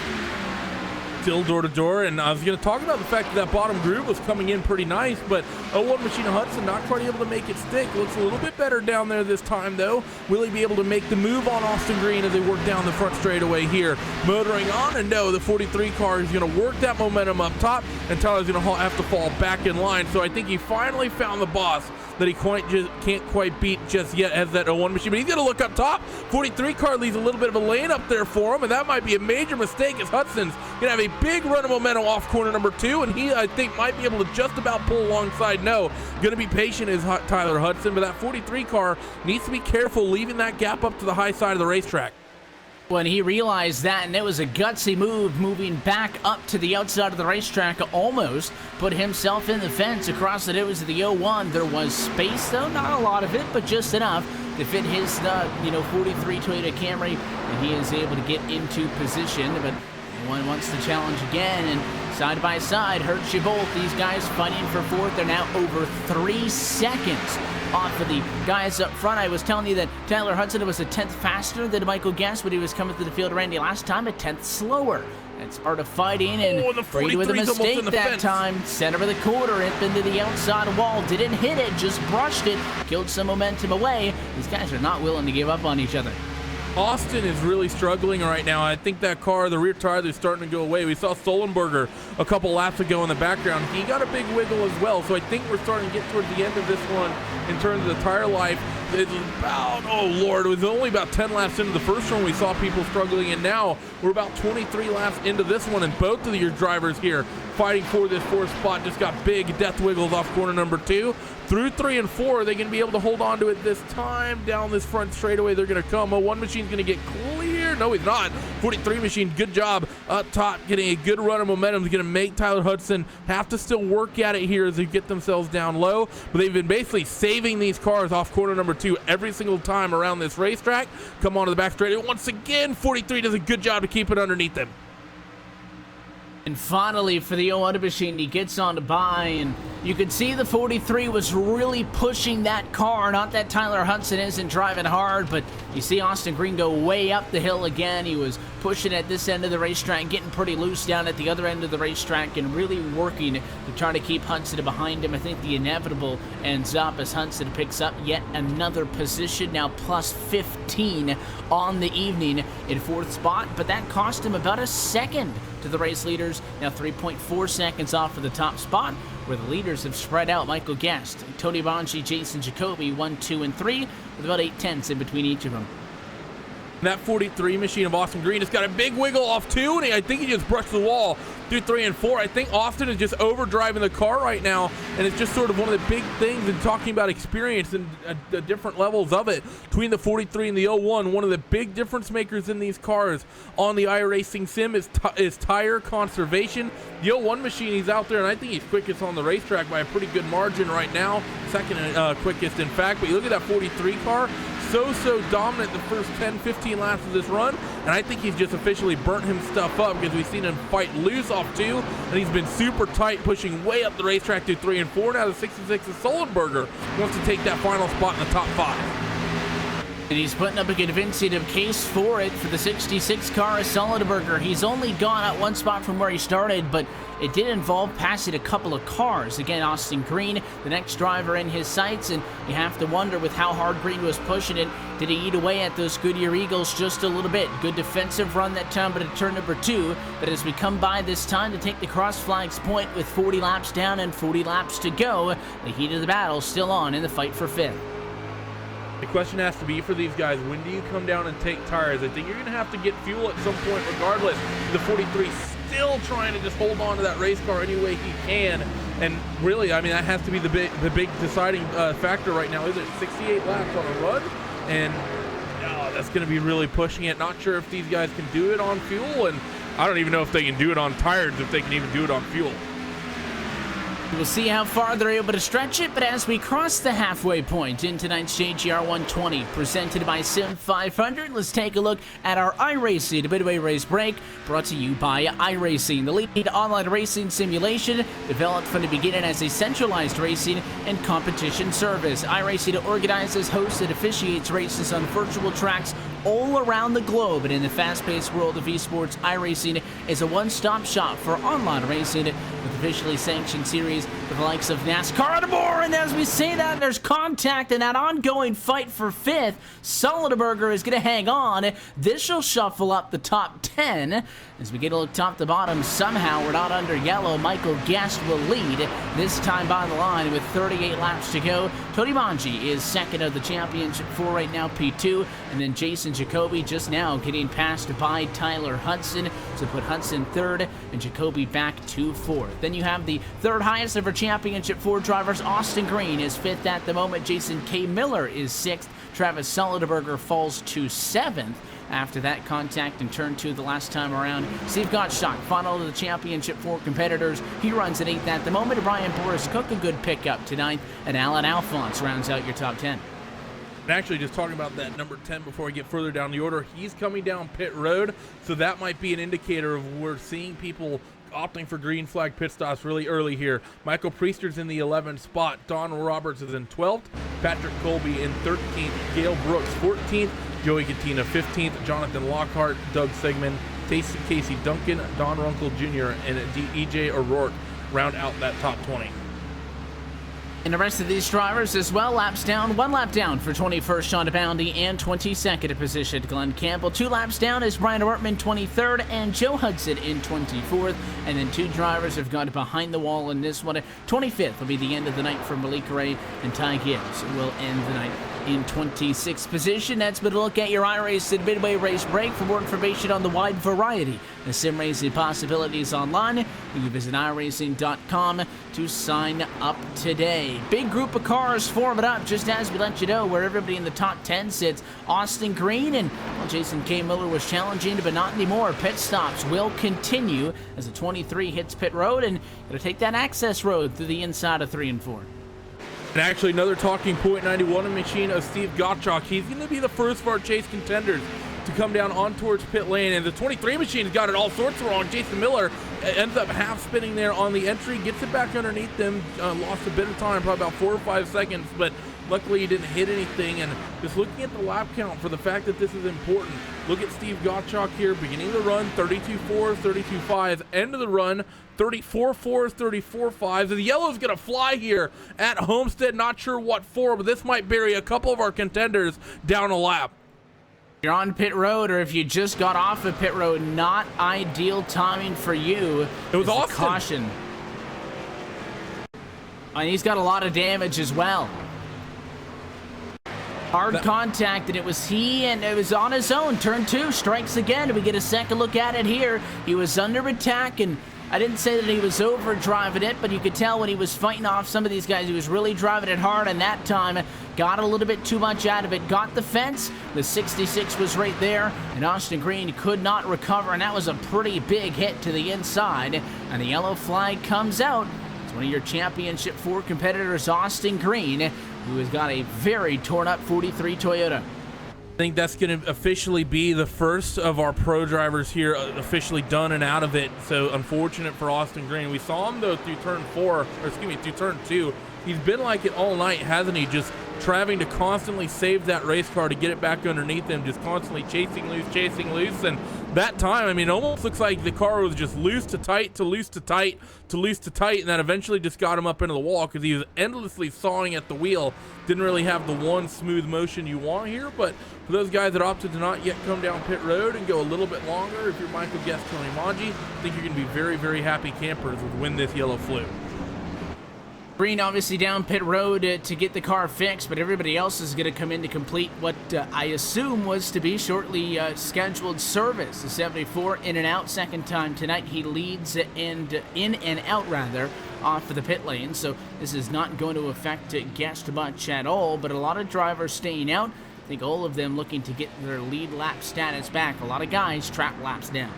Still door to door, and I was going to talk about the fact that bottom group was coming in pretty nice, but 01 Machine Hudson not quite able to make it stick. Looks a little bit better down there this time, though. Will he be able to make the move on Austin Green as they work down the front straightaway here? Motoring on, and no, the 43 car is going to work that momentum up top, and Tyler's going to have to fall back in line. So I think he finally found the boss that he can't quite beat just yet as that 01 machine. But he's going to look up top. 43 car leaves a little bit of a lane up there for him, and that might be a major mistake as Hudson's going to have a big run of momentum off corner number 2, and he, I think, might be able to just about pull alongside. No, going to be patient is Tyler Hudson, but that 43 car needs to be careful leaving that gap up to the high side of the racetrack. When he realized that, and it was a gutsy move, moving back up to the outside of the racetrack, almost put himself in the fence across the nose of the 01. There was space, though, not a lot of it, but just enough to fit his 43 Toyota Camry, and he is able to get into position. But one wants to challenge again, and side by side hurts you both. These guys fighting for fourth. They're now over 3 seconds off of the guys up front. I was telling you that Tyler Hudson was a 10th faster than Michael Guest when he was coming to the field, Randy, last time, a 10th slower. That's part of fighting, and Brady with a mistake that time. Center of the quarter, up into the outside wall. Didn't hit it, just brushed it. Killed some momentum away. These guys are not willing to give up on each other. Austin is really struggling right now. I think that car, the rear tire, is starting to go away. We saw Sullenberger a couple laps ago in the background. He got a big wiggle as well, so I think we're starting to get towards the end of this one in terms of the tire life. It's about, oh Lord, it was only about 10 laps into the first one we saw people struggling, and now we're about 23 laps into this one, and both of your drivers here fighting for this fourth spot just got big death wiggles off corner number 2. Through 3 and 4, are they going to be able to hold on to it this time? Down this front straightaway, they're going to come. 01 machine's going to get clear. No, he's not. 43 machine, good job up top, getting a good run of momentum. Is going to make Tyler Hudson have to still work at it here as they get themselves down low. But they've been basically saving these cars off corner number 2 every single time around this racetrack. Come on to the back straightaway. Once again, 43 does a good job to keep it underneath them. And finally, for the 01 machine, he gets on to by, and you could see the 43 was really pushing that car. Not that Tyler Hudson isn't driving hard, but you see Austin Green go way up the hill again. He was pushing at this end of the racetrack, getting pretty loose down at the other end of the racetrack, and really working to try to keep Hudson behind him. I think the inevitable ends up as Hudson picks up yet another position, now plus 15 on the evening in fourth spot, but that cost him about a second to the race leaders. Now 3.4 seconds off of the top spot, where the leaders have spread out. Michael Guest, Tony Bongi, Jason Jacoby, 1, 2, and 3, with about 8/10 in between each of them. That 43 machine of Austin Green has got a big wiggle off 2, and I think he just brushed the wall through 3 and 4. I think Austin is just overdriving the car right now, and it's just sort of one of the big things in talking about experience and the different levels of it between the 43 and the 01. One of the big difference makers in these cars on the iRacing sim is tire conservation. The 01 machine, he's out there, and I think he's quickest on the racetrack by a pretty good margin right now, second quickest in fact. But you look at that 43 car, so dominant the first 10-15 laps of this run, and I think he's just officially burnt him stuff up because we've seen him fight loose off 2, and he's been super tight, pushing way up the racetrack through 3 and 4. Now the 66 is Sullenberger wants to take that final spot in the top 5. And he's putting up a convincing case for it for the 66 car of Sullenberger. He's only gone out one spot from where he started, but it did involve passing a couple of cars. Again, Austin Green, the next driver in his sights, and you have to wonder with how hard Green was pushing it, did he eat away at those Goodyear Eagles just a little bit? Good defensive run that time, but at turn number 2. But as we come by this time to take the cross flags point with 40 laps down and 40 laps to go, the heat of the battle still on in the fight for 5th. The question has to be for these guys, when do you come down and take tires? I think you're going to have to get fuel at some point regardless. The 43 still trying to just hold on to that race car any way he can. And really, I mean, that has to be the big deciding factor right now. Is it 68 laps on a run? And that's going to be really pushing it. Not sure if these guys can do it on fuel, and I don't even know if they can do it on tires, if they can even do it on fuel. We'll see how far they're able to stretch it, but as we cross the halfway point in tonight's JGR 120, presented by Sim 500, let's take a look at our iRacing Midway Race Break, brought to you by iRacing, the leading online racing simulation developed from the beginning as a centralized racing and competition service. iRacing organizes, hosts, and officiates races on virtual tracks all around the globe, and in the fast-paced world of esports, iRacing is a one-stop shop for online racing with officially sanctioned series with the likes of NASCAR and more. And as we say that, there's contact in that ongoing fight for fifth. Sullenberger is going to hang on. This will shuffle up the top 10 as we get a look top to bottom. Somehow we're not under yellow. Michael Guest will lead this time by the line with 38 laps to go. Tony Manji is second of the championship for right now, P2, and then Jason Jacoby just now getting passed by Tyler Hudson to put Hudson third and Jacoby back to fourth. Then you have the third highest ever championship for drivers. Austin Green is fifth at the moment. Jason K. Miller is sixth. Travis Sullenberger falls to seventh after that contact in turn two the last time around. Steve Gottschalk, final of the championship for competitors. He runs at eighth at the moment. Brian Boris Cook, a good pickup to ninth, and Alan Alphonse rounds out your top 10. And actually, just talking about that number 10 before we get further down the order, he's coming down pit road, so that might be an indicator of we're seeing people opting for green flag pit stops really early here. Michael Priester's in the 11th spot. Don Roberts is in 12th. Patrick Colby in 13th. Gail Brooks 14th. Joey Cattina 15th. Jonathan Lockhart, Doug Segman, Casey Duncan, Don Runkle Jr., and EJ O'Rourke round out that top 20. And the rest of these drivers as well, laps down, 1 lap down for 21st, Sean Boundy, and 22nd position, Glenn Campbell. 2 laps down is Brian Ortman, 23rd, and Joe Hudson in 24th. And then 2 drivers have gone behind the wall in this one. 25th will be the end of the night for Malik Ray, and Ty Gibbs will end the night in 26th position. That's been a look at your iRacing Midway Race Break. For more information on the wide variety of sim racing possibilities online, you can visit iRacing.com to sign up today. Big group of cars forming up just as we let you know where everybody in the top 10 sits. Austin Green and Jason K. Miller was challenging, but not anymore. Pit stops will continue as the 23 hits pit road and going to take that access road through the inside of 3 and 4. And actually, another talking point 91 machine of Steve Gottschalk. He's going to be the first of our chase contenders to come down on towards pit lane. And the 23 machine has got it all sorts of wrong. Jason Miller ends up half spinning there on the entry, gets it back underneath them, lost a bit of time, probably about 4 or 5 seconds, but luckily he didn't hit anything. And just looking at the lap count for the fact that this is important, look at Steve Gottschalk here, beginning of the run, 32.4, 32.5, end of the run, 34.4, 34.5. The yellow's going to fly here at Homestead, not sure what for, but this might bury a couple of our contenders down a lap. You're on pit road, or if you just got off of pit road, not ideal timing for you. It was awesome. Caution. And he's got a lot of damage as well. Hard contact, and it was he, and it was on his own. Turn 2, strikes again, and we get a second look at it here. He was under attack, and I didn't say that he was over driving it, but you could tell when he was fighting off some of these guys, he was really driving it hard, and that time got a little bit too much out of it. Got the fence, the 66 was right there, and Austin Green could not recover, and that was a pretty big hit to the inside, and the yellow flag comes out. It's one of your championship 4 competitors, Austin Green, who has got a very torn up 43 Toyota. I think that's going to officially be the first of our pro drivers here officially done and out of it. So unfortunate for Austin Green. We saw him though through through turn 2. He's been like it all night, hasn't he? Just trying to constantly save that race car to get it back underneath him, just constantly chasing loose. And that time, I mean, it almost looks like the car was just loose to tight to loose to tight to loose to tight, and that eventually just got him up into the wall because he was endlessly sawing at the wheel. Didn't really have the one smooth motion you want here, but for those guys that opted to not yet come down pit road and go a little bit longer, if you're Michael Guest, Tony Manji, I think you're going to be very, very happy campers with when this yellow flew. Green obviously down pit road to get the car fixed, but everybody else is going to come in to complete what I assume was to be shortly scheduled service. The 74 in and out, second time tonight. He leads in and out rather off of the pit lane, so this is not going to affect Guest much at all, but a lot of drivers staying out. I think all of them looking to get their lead lap status back. A lot of guys trap laps down.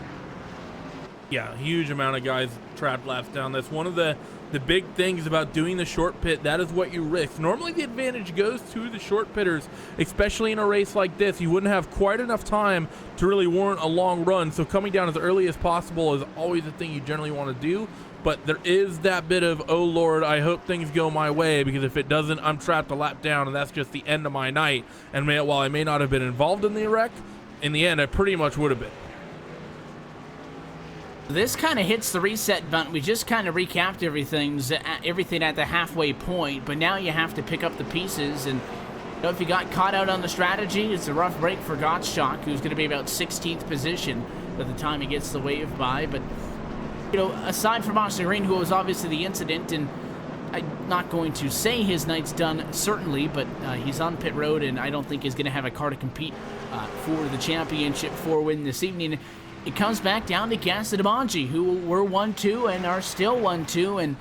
Yeah, huge amount of guys trapped laps down. That's one of the big things about doing the short pit. That is what you risk. Normally the advantage goes to the short pitters, especially in a race like this. You wouldn't have quite enough time to really warrant a long run, so coming down as early as possible is always the thing you generally want to do. But there is that bit of, oh Lord, I hope things go my way, because if it doesn't, I'm trapped a lap down, and that's just the end of my night. And while I may not have been involved in the wreck, in the end I pretty much would have been. This kind of hits the reset button. We just kind of recapped everything at the halfway point, but now you have to pick up the pieces. And you know, if you got caught out on the strategy, it's a rough break for Gottschalk, who's going to be about 16th position by the time he gets the wave by. But you know, aside from Austin Green, who was obviously the incident, and I'm not going to say his night's done, certainly, but he's on pit road, and I don't think he's going to have a car to compete for the championship for win this evening. It comes back down to Guest and Amanji, who were 1-2 and are still 1-2, and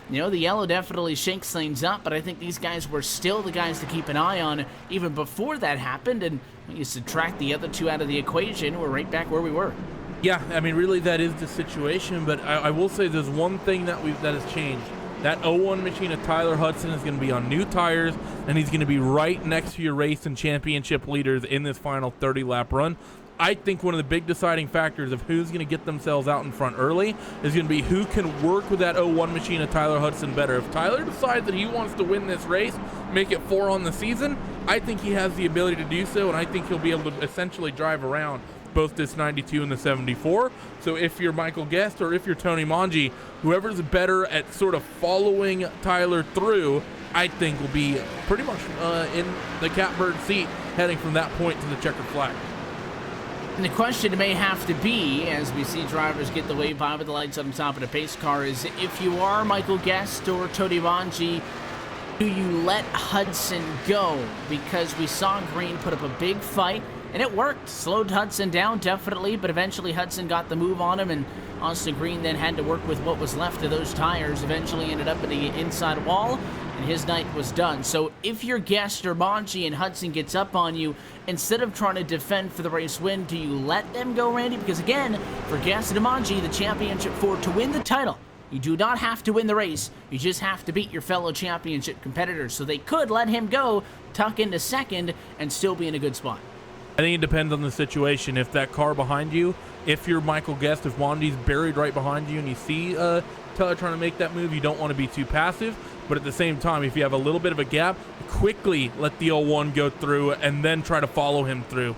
you know, the yellow definitely shakes things up, but I think these guys were still the guys to keep an eye on even before that happened, and when you subtract the other two out of the equation, we're right back where we were. Yeah, I mean, really that is the situation, but I will say there's one thing that has changed. That 01 machine of Tyler Hudson is going to be on new tires, and he's going to be right next to your race and championship leaders in this final 30-lap run. I think one of the big deciding factors of who's going to get themselves out in front early is going to be who can work with that 01 machine of Tyler Hudson better. If Tyler decides that he wants to win this race, make it 4 on the season, I think he has the ability to do so, and I think he'll be able to essentially drive around both this 92 and the 74. So if you're Michael Guest or if you're Tony Manji, whoever's better at sort of following Tyler through, I think will be pretty much in the catbird seat heading from that point to the checkered flag. And the question may have to be, as we see drivers get the wave by with the lights on top of the pace car, is if you are Michael Guest or Tony Manji, do you let Hudson go? Because we saw Green put up a big fight, and it worked. Slowed Hudson down, definitely, but eventually Hudson got the move on him, and Austin Green then had to work with what was left of those tires. Eventually ended up in the inside wall, and his night was done. So if you're Guest or Manji and Hudson gets up on you, instead of trying to defend for the race win, do you let them go, Randy? Because again, for Guest and Manji, the championship to win the title, you do not have to win the race. You just have to beat your fellow championship competitors. So they could let him go, tuck into second, and still be in a good spot. I think it depends on the situation. If that car behind you, if you're Michael Guest, if Manji's buried right behind you and you see Tyler trying to make that move, you don't want to be too passive. But at the same time, if you have a little bit of a gap, quickly let the 01 go through and then try to follow him through.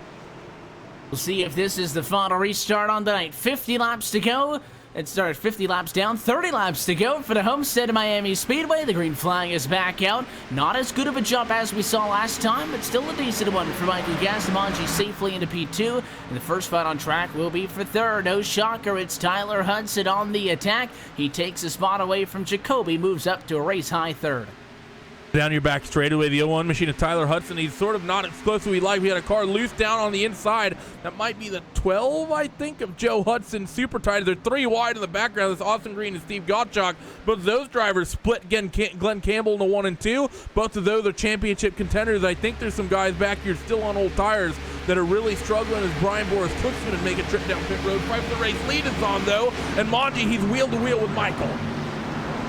We'll see if this is the final restart on the night. 50 laps to go. It started 50 laps down, 30 laps to go for the Homestead of Miami Speedway. The green flag is back out. Not as good of a jump as we saw last time, but still a decent one for Michael Gastamanji safely into P2. And the first fight on track will be for third. No shocker, it's Tyler Hudson on the attack. He takes a spot away from Jacoby, moves up to a race-high third. Down your back straightaway, the 01 machine of Tyler Hudson. He's sort of not as close as we like. We had a car loose down on the inside. That might be the 12, I think, of Joe Hudson. Super tight. They're 3 wide in the background. That's Austin Green and Steve Gottschalk. Both of those drivers split again. Glenn Campbell in the 1 and 2. Both of those are championship contenders. I think there's some guys back here still on old tires that are really struggling as Brian Boris Cook's going to make a trip down pit road. Fight for the race lead is on, though. And Manji, he's wheel to wheel with Michael.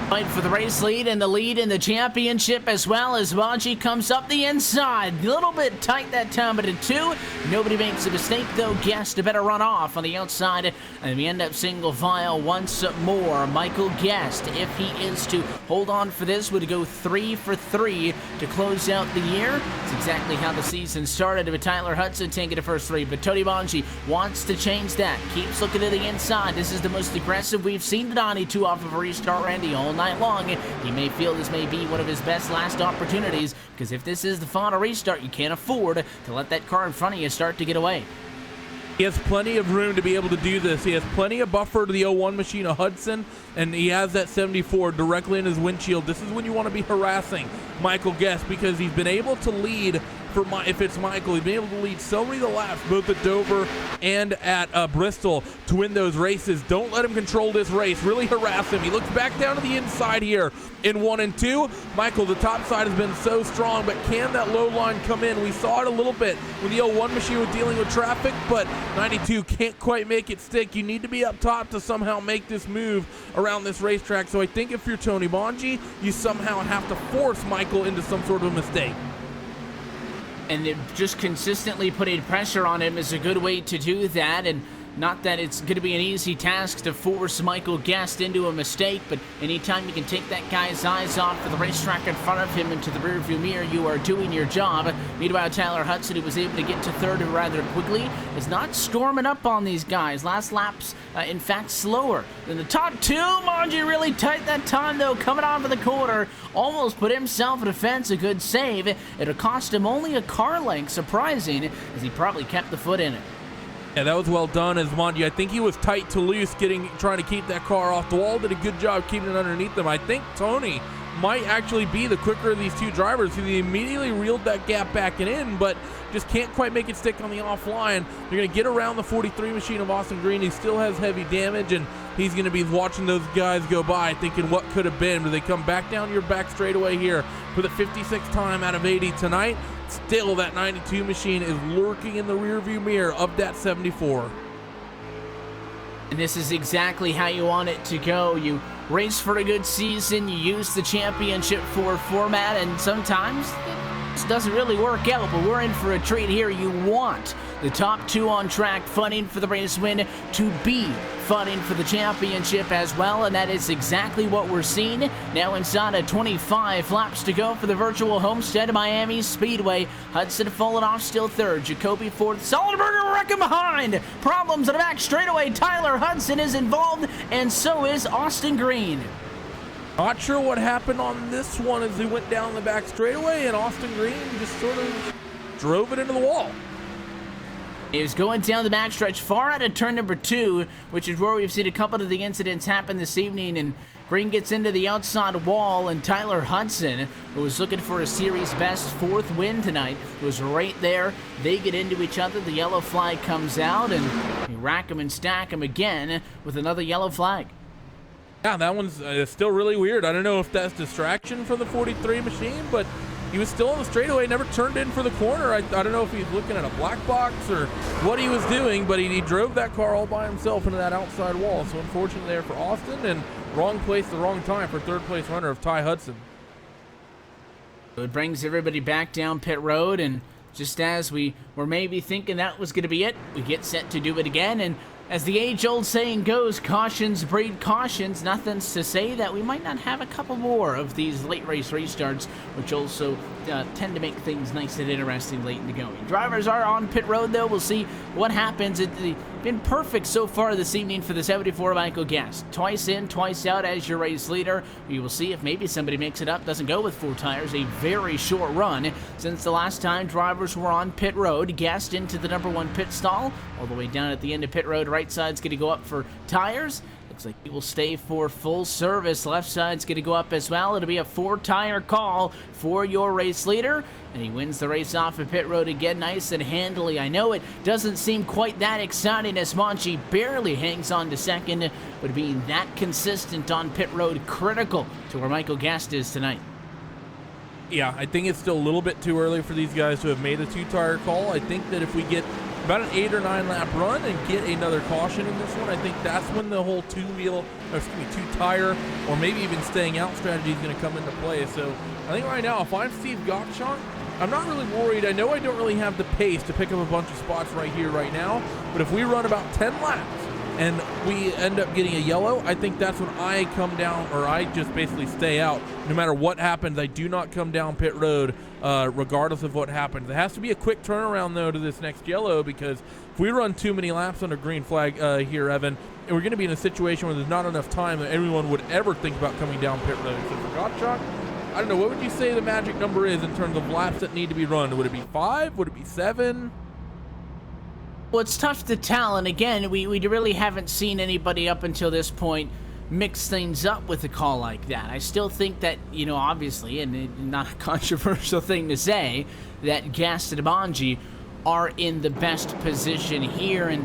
Fight for the race lead and the lead in the championship as well as Manji comes up the inside. A little bit tight that time, but in 2. Nobody makes a mistake, though. Guest to better run off on the outside, and we end up single file once more. Michael Guest, if he is to hold on for this, would go 3 for 3 to close out the year. It's exactly how the season started with Tyler Hudson taking the first 3, but Tony Manji wants to change that. Keeps looking to the inside. This is the most aggressive we've seen the 92 off of a restart, Randy, all night long. He may feel this may be one of his best last opportunities, because if this is the final restart, you can't afford to let that car in front of you start to get away. He has plenty of room to be able to do this. He has plenty of buffer to the 01 machine of Hudson, and he has that 74 directly in his windshield. This is when you want to be harassing Michael Guest, because he's been able to lead if it's Michael, he's been able to lead so many of the laps, both at Dover and at Bristol, to win those races. Don't let him control this race. Really harass him. He looks back down to the inside here in 1 and 2. Michael, the top side has been so strong, but can that low line come in? We saw it a little bit when the 01 machine was dealing with traffic, but 92 can't quite make it stick. You need to be up top to somehow make this move around this racetrack. So I think if you're Tony Bongi, you somehow have to force Michael into some sort of a mistake. And just consistently putting pressure on him is a good way to do that. And not that it's going to be an easy task to force Michael Guest into a mistake, but anytime you can take that guy's eyes off of the racetrack in front of him into the rearview mirror, you are doing your job. Meanwhile, Tyler Hudson, who was able to get to third rather quickly, is not storming up on these guys. Last lap's, in fact, slower than the top two. Bongi really tight that time, though, coming onto the corner. Almost put himself in a fence. A good save. It'll cost him only a car length, surprising, as he probably kept the foot in it. Yeah, that was well done as Monty. I think he was tight to loose, trying to keep that car off the wall. Did a good job keeping it underneath them. I think Tony might actually be the quicker of these two drivers. He immediately reeled that gap back and in, but just can't quite make it stick on the offline. They're going to get around the 43 machine of Austin Green. He still has heavy damage, and he's going to be watching those guys go by, thinking what could have been. Do they come back down your back straightaway here for the 56th time out of 80 tonight? Still, that 92 machine is lurking in the rearview mirror of that 74. And this is exactly how you want it to go. You race for a good season, you use the championship for format, and sometimes it doesn't really work out, but we're in for a treat here. You want the top two on track funning for the race win to be funning for the championship as well, and that is exactly what we're seeing. Now inside of 25 laps to go for the virtual Homestead Miami Speedway. Hudson falling off, still third. Jacoby fourth. Soliderberger wrecking behind. Problems at the back straightaway. Tyler Hudson is involved, and so is Austin Green. Not sure what happened on this one as he went down the back straightaway, and Austin Green just sort of drove it into the wall. He was going down the backstretch far out of turn number 2, which is where we've seen a couple of the incidents happen this evening, and Green gets into the outside wall, and Tyler Hudson, who was looking for a series best 4th win tonight, was right there. They get into each other. The yellow flag comes out, and you rack him and stack him again with another yellow flag. Yeah, that one's still really weird. I don't know if that's distraction for the 43 machine, but he was still on the straightaway, never turned in for the corner. I don't know if he's looking at a black box or what he was doing, but he drove that car all by himself into that outside wall. So unfortunate there for Austin, and wrong place, the wrong time for third place runner of Ty Hudson. It brings everybody back down pit road, and just as we were maybe thinking that was going to be it, we get set to do it again. And as the age-old saying goes, cautions breed cautions. Nothing's to say that we might not have a couple more of these late race restarts, which also tend to make things nice and interesting late in the going. Drivers are on pit road, though. We'll see what happens. It's been perfect so far this evening for the 74 Michael Guest. Twice in, twice out as your race leader. We will see if maybe somebody makes it up, doesn't go with 4 tires. A very short run since the last time drivers were on pit road. Guest into the number 1 pit stall, all the way down at the end of pit road. Right side's going to go up for tires. Looks like he will stay for full service. Left side's going to go up as well. It'll be a 4-tire call for your race leader. And he wins the race off of pit road again, nice and handily. I know it doesn't seem quite that exciting as Monchi barely hangs on to second, but being that consistent on pit road, critical to where Michael Guest is tonight. Yeah, I think it's still a little bit too early for these guys to have made a 2-tire call. I think that if we get about an 8 or 9 lap run and get another caution in this one, I think that's when the whole 2-tire or maybe even staying out strategy is going to come into play. So I think right now, if I'm Steve Gottschalk, I'm not really worried. I know I don't really have the pace to pick up a bunch of spots right here, right now, but if we run about 10 laps and we end up getting a yellow, I think that's when I come down, or I just basically stay out. No matter what happens, I do not come down pit road, regardless of what happens. It has to be a quick turnaround, though, to this next yellow, because if we run too many laps under green flag here, Evan, we're going to be in a situation where there's not enough time that everyone would ever think about coming down pit road. So for Gottschalk, I don't know, what would you say the magic number is in terms of laps that need to be run? Would it be 5? Would it be 7? Well, it's tough to tell, and again, we really haven't seen anybody up until this point mix things up with a call like that. I still think that, you know, obviously, and not a controversial thing to say, that Gaston and Bonji are in the best position here. And,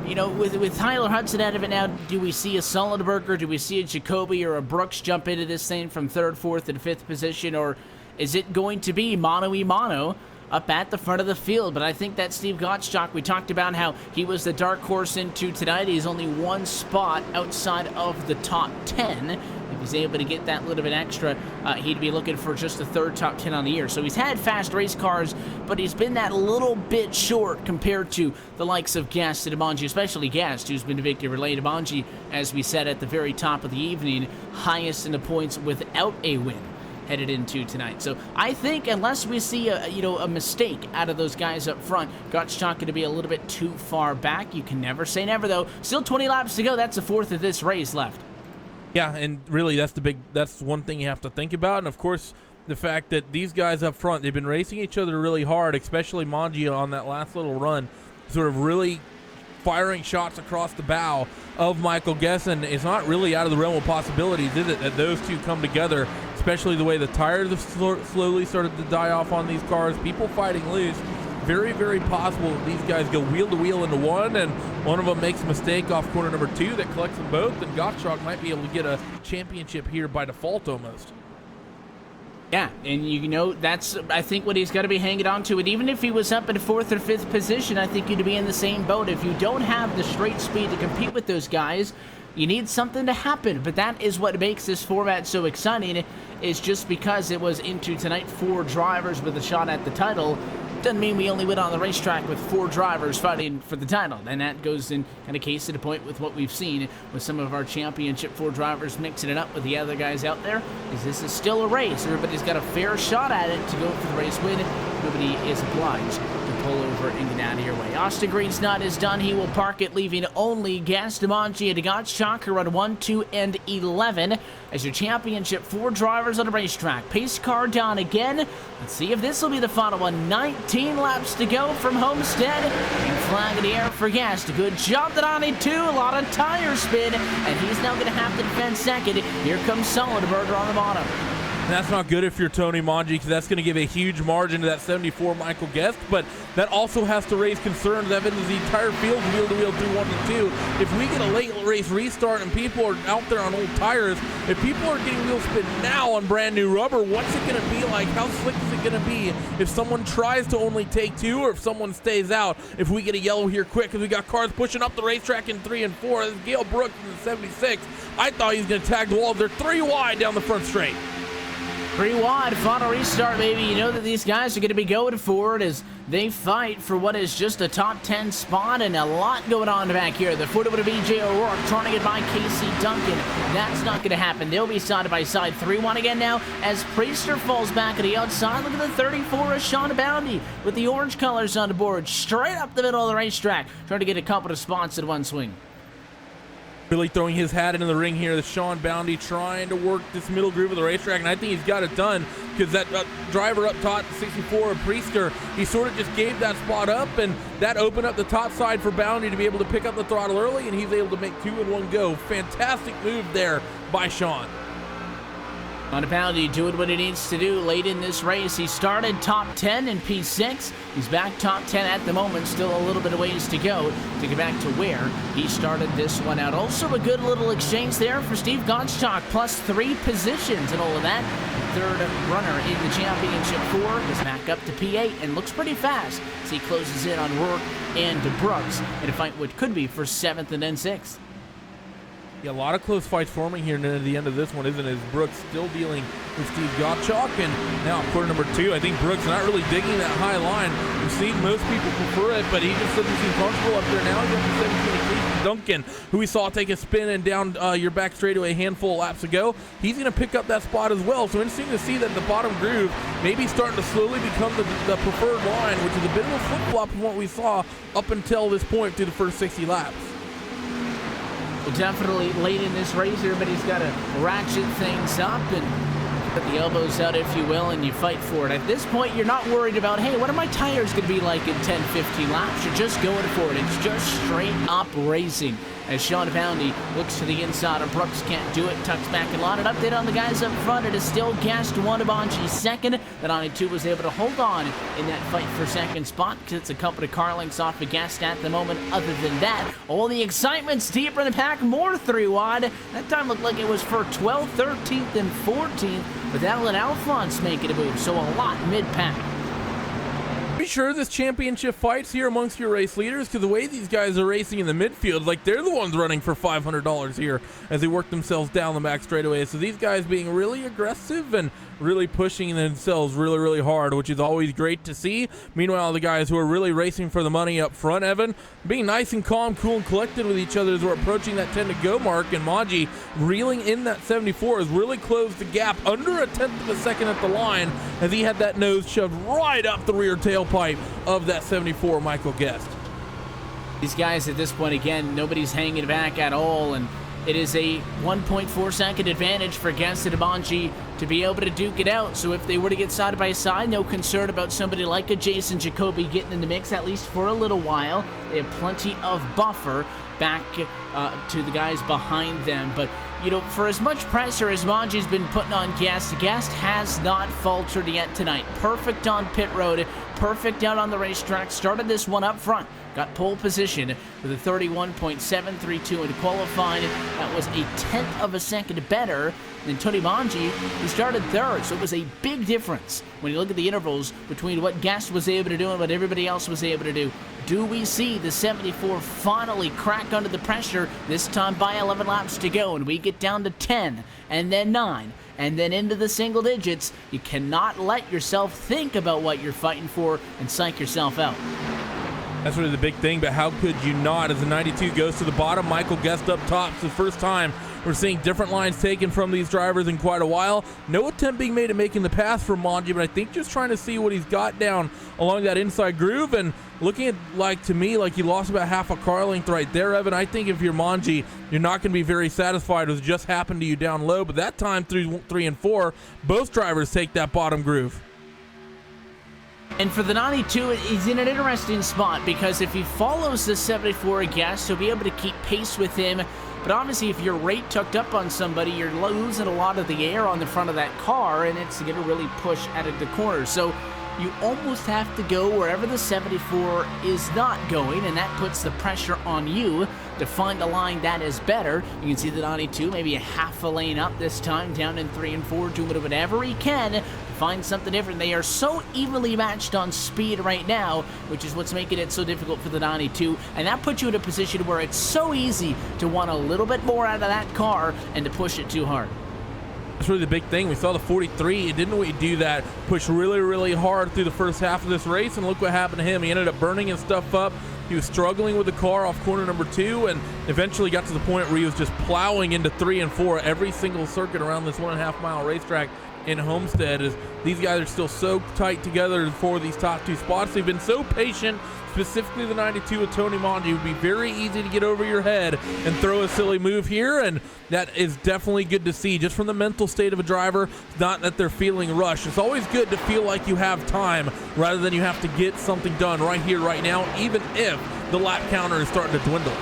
you know, with Tyler Hudson out of it now, do we see a Sullenberger, do we see a Jacoby or a Brooks jump into this thing from 3rd, 4th, and 5th position, or is it going to be mano-y-mano up at the front of the field? But I think that Steve Gottschalk, we talked about how he was the dark horse into tonight. He's only one spot outside of the top 10. If he's able to get that little bit extra, he'd be looking for just the 3rd top 10 on the year. So he's had fast race cars, but he's been that little bit short compared to the likes of Gaston and Bonji, especially Gast, who's been victory related. Bonji, as we said at the very top of the evening, highest in the points without a win headed into tonight. So I think unless we see a mistake out of those guys up front, Gottschalk going to be a little bit too far back. You can never say never, though. Still 20 laps to go. That's a 4th of this race left. Yeah, and really that's one thing you have to think about. And of course, the fact that these guys up front, they've been racing each other really hard, especially Manji on that last little run, sort of really firing shots across the bow of Michael Gessen. It's not really out of the realm of possibilities, is it, that those two come together, especially the way the tires have slowly started to die off on these cars, people fighting loose. Very, very possible that these guys go wheel to wheel into one, and one of them makes a mistake off corner number 2 that collects them both, and Gottschalk might be able to get a championship here by default almost. Yeah, and you know, that's, I think, what he's got to be hanging on to. And even if he was up in 4th or 5th position, I think you'd be in the same boat. If you don't have the straight speed to compete with those guys, you need something to happen. But that is what makes this format so exciting, is just because it was into tonight 4 drivers with a shot at the title. Doesn't mean we only went on the racetrack with 4 drivers fighting for the title. And that goes in kind of case to the point with what we've seen with some of our championship 4 drivers mixing it up with the other guys out there. Is this is still a race. Everybody's got a fair shot at it to go for the race win. Nobody is obliged to pull over and get out of your way. Austin Green's not is done. He will park it, leaving only Gaston Bonji and Gottschalk who run 1, 2, and 11 as your championship 4 drivers on the racetrack. Pace car down again. Let's see if this will be the final one. 19 laps to go from Homestead. Green flag in the air for Gast. Good job that on it too. A lot of tire spin, and he's now going to have to defend second. Here comes Sullenberger on the bottom. And that's not good if you're Tony Manji, because that's going to give a huge margin to that 74 Michael Guest, but that also has to raise concerns that the entire field wheel to wheel through 1 and 2. If we get a late race restart and people are out there on old tires, if people are getting wheel spin now on brand new rubber, what's it going to be like? How slick is it going to be if someone tries to only take 2 or if someone stays out? If we get a yellow here quick, because we got cars pushing up the racetrack in 3 and 4. This is Gale Brooks in the 76. I thought he was going to tag the wall. They're 3 wide down the front straight. 3 wide, final restart, baby. You know that these guys are going to be going for it as they fight for what is just a top 10 spot, and a lot going on back here. The foot of BJ O'Rourke trying to get by Casey Duncan. That's not going to happen. They'll be side by side. 3-1 again now as Priester falls back at the outside. Look at the 34 of Sean Bounty with the orange colors on the board. Straight up the middle of the racetrack. Trying to get a couple of spots in one swing. Really throwing his hat into the ring here. The Sean Bounty trying to work this middle groove of the racetrack, and I think he's got it done because that driver up top, 64 of Priester, he sort of just gave that spot up, and that opened up the top side for Bounty to be able to pick up the throttle early, and he's able to make 2 in 1 go. Fantastic move there by Sean. On a Bounty doing what he needs to do late in this race. He started top 10 in P6. He's back top 10 at the moment. Still a little bit of ways to go to get back to where he started this one out. Also a good little exchange there for Steve Gottschalk, plus 3 positions and all of that. The 3rd runner in the championship 4 is back up to P8 and looks pretty fast as he closes in on Rourke and Brooks in a fight what could be for 7th and then 6th. Yeah, a lot of close fights forming here near the end of this one, isn't it? Brooks still dealing with Steve Gottschalk, and now quarter number 2, I think Brooks not really digging that high line. We've seen most people prefer it, but he just doesn't seem comfortable up there now. He's up to 17 of Casey Duncan, who we saw take a spin and down your back straightaway a handful of laps ago. He's going to pick up that spot as well, so interesting to see that the bottom groove maybe starting to slowly become the preferred line, which is a bit of a flip-flop from what we saw up until this point through the first 60 laps. Well, definitely late in this race, everybody's got to ratchet things up and Put the elbows out, if you will, and you fight for it. At this point, you're not worried about, hey, what are my tires going to be like in 10, 15 laps? You're just going for it. It's just straight up racing. As Sean Poundy looks to the inside of Brooks, can't do it, tucks back and line. An update on the guys up front. It is still Guest, Wanabanchi second. The 92 was able to hold on in that fight for second spot because it's a couple of car lengths off of Guest at the moment. Other than that, all the excitement's deeper in the pack, more 3 wide. That time looked like it was for 12th, 13th, and 14th, but that'll let Alphonse make it a move, so a lot mid-pack. Be sure this championship fight's here amongst your race leaders, because the way these guys are racing in the midfield, like they're the ones running for $500 here as they work themselves down the back straightaway. So these guys being really aggressive and really pushing themselves really hard, which is always great to see. Meanwhile, the guys who are really racing for the money up front, Evan, being nice and calm, cool, and collected with each other as we're approaching that 10 to go mark, and Manji reeling in that 74 has really closed the gap under a tenth of a second at the line as he had that nose shoved right up the rear tailpipe of that 74 Michael Guest. These guys at this point, again, nobody's hanging back at all, and it is a 1.4 second advantage for Guest and Manji to be able to duke it out. So if they were to get side by side, no concern about somebody like a Jason Jacoby getting in the mix, at least for a little while. They have plenty of buffer back to the guys behind them. But, you know, for as much pressure as Manji's been putting on Guest has not faltered yet tonight. Perfect on pit road, perfect out on the racetrack, started this one up front. Got pole position with a 31.732 in qualifying. That was a tenth of a second better than Tony Manji, who started third. So it was a big difference when you look at the intervals between what Guest was able to do and what everybody else was able to do. Do we see the 74 finally crack under the pressure, this time by 11 laps to go, and we get down to 10 and then 9 and then into the single digits? You cannot let yourself think about what you're fighting for and psych yourself out. That's really the big thing, but how could you not? As the 92 goes to the bottom, Michael Guest up top. It's the first time we're seeing different lines taken from these drivers in quite a while. No attempt being made at making the pass from Manji, but I think just trying to see what he's got down along that inside groove, and looking at, like, to me, like he lost about half a car length right there, Evan. I think if you're Manji, you're not going to be very satisfied with just happened to you down low, but that time through 3 and 4, both drivers take that bottom groove. And for the 92, he's in an interesting spot because if he follows the 74 Guest, he'll be able to keep pace with him. But obviously, if you're rate tucked up on somebody, you're losing a lot of the air on the front of that car, and it's going to really push out of the corners. So you almost have to go wherever the 74 is not going, and that puts the pressure on you to find a line that is better. You can see the 92, maybe a half a lane up this time, down in 3 and 4, doing whatever he can to find something different. They are so evenly matched on speed right now, which is what's making it so difficult for the 92, and that puts you in a position where it's so easy to want a little bit more out of that car and to push it too hard. That's really the big thing. We saw the 43. It didn't really do that. Pushed really hard through the first half of this race, and look what happened to him. He ended up burning his stuff up. He was struggling with the car off corner number 2, and eventually got to the point where he was just plowing into 3 and 4 every single circuit around this 1.5 mile racetrack in Homestead. As these guys are still so tight together for these top 2 spots. They've been so patient, specifically the 92 with Tony Manji. It would be very easy to get over your head and throw a silly move here, and that is definitely good to see just from the mental state of a driver. It's not that they're feeling rushed. It's always good to feel like you have time rather than you have to get something done right here, right now, even if the lap counter is starting to dwindle.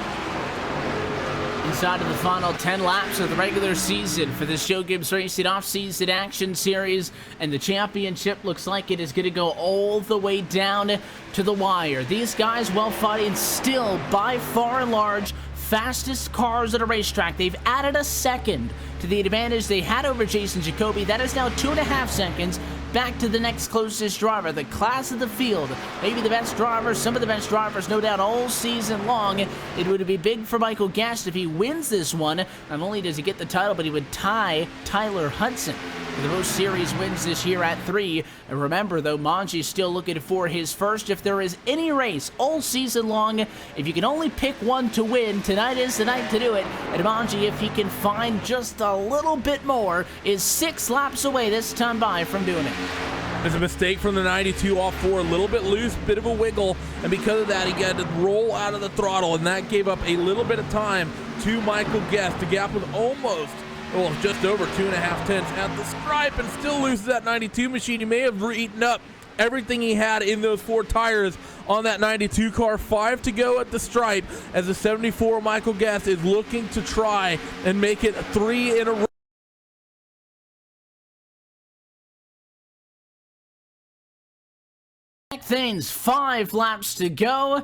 Inside of the final 10 laps of the regular season for this Joe Gibbs Racing off-season action series, and the championship looks like it is going to go all the way down to the wire. These guys, while fighting, still by far and large fastest cars at a racetrack. They've added a second to the advantage they had over Jason Jacoby. That is now 2.5 seconds back to the next closest driver, the class of the field. Maybe the best drivers, some of the best drivers, no doubt, all season long. It would be big for Michael Guest if he wins this one. Not only does he get the title, but he would tie Tyler Hudson for the most series wins this year at 3. And remember, though, Manji's still looking for his first. If there is any race all season long, if you can only pick one to win, tonight is the night to do it. And Manji, if he can find just a little bit more, is 6 laps away this time by from doing it. There's a mistake from the 92 off 4, a little bit loose, bit of a wiggle, and because of that, he got to roll out of the throttle, and that gave up a little bit of time to Michael Guest. The gap was almost well, just over 2.5 tenths at the stripe, and still loses that 92 machine. He may have eaten up everything he had in those 4 tires on that 92 car. 5 to go at the stripe as the 74 Michael Guest is looking to try and make it 3 in a row. Things 5 laps to go.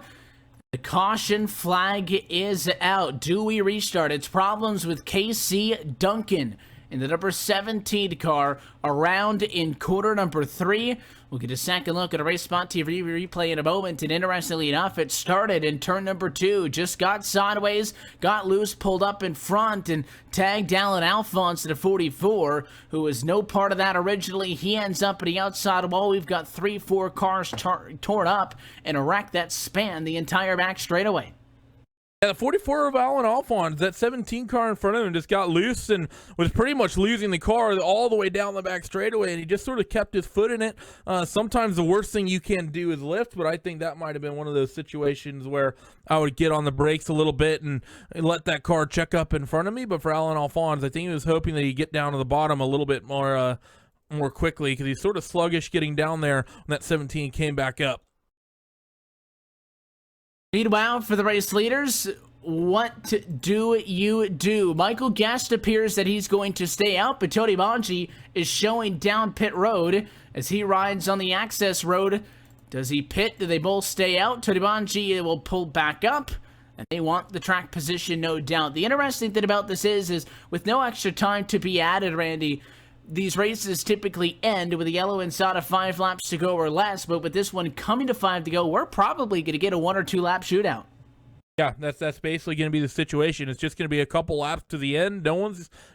The caution flag is out. Do we restart? It's problems with Casey Duncan in the number 17 car around in quarter number 3. We'll get a second look at a RaceSpotTV replay in a moment, and interestingly enough, it started in turn number 2, just got sideways, got loose, pulled up in front, and tagged Alan Alphonse at a 44, who was no part of that originally. He ends up at the outside wall. We've got 3-4 cars torn up in a wreck that spanned the entire back straightaway. Yeah, the 44 of Alan Alphonse, that 17 car in front of him, just got loose and was pretty much losing the car all the way down the back straightaway, and he just sort of kept his foot in it. Sometimes the worst thing you can do is lift, but I think that might have been one of those situations where I would get on the brakes a little bit and let that car check up in front of me. But for Alan Alphonse, I think he was hoping that he'd get down to the bottom a little bit more quickly, because he's sort of sluggish getting down there when that 17 came back up. Meanwhile, for the race leaders, what do you do? Michael Guest appears that he's going to stay out, but Tony Bongi is showing down pit road as he rides on the access road. Does he pit? Do they both stay out? Tony Bongi will pull back up, and they want the track position, no doubt. The interesting thing about this is with no extra time to be added, Randy, these races typically end with a yellow inside of 5 laps to go or less, but with this one coming to 5 to go, we're probably going to get a 1 or 2 lap shootout. Yeah, that's basically going to be the situation. It's just going to be a couple laps to the end.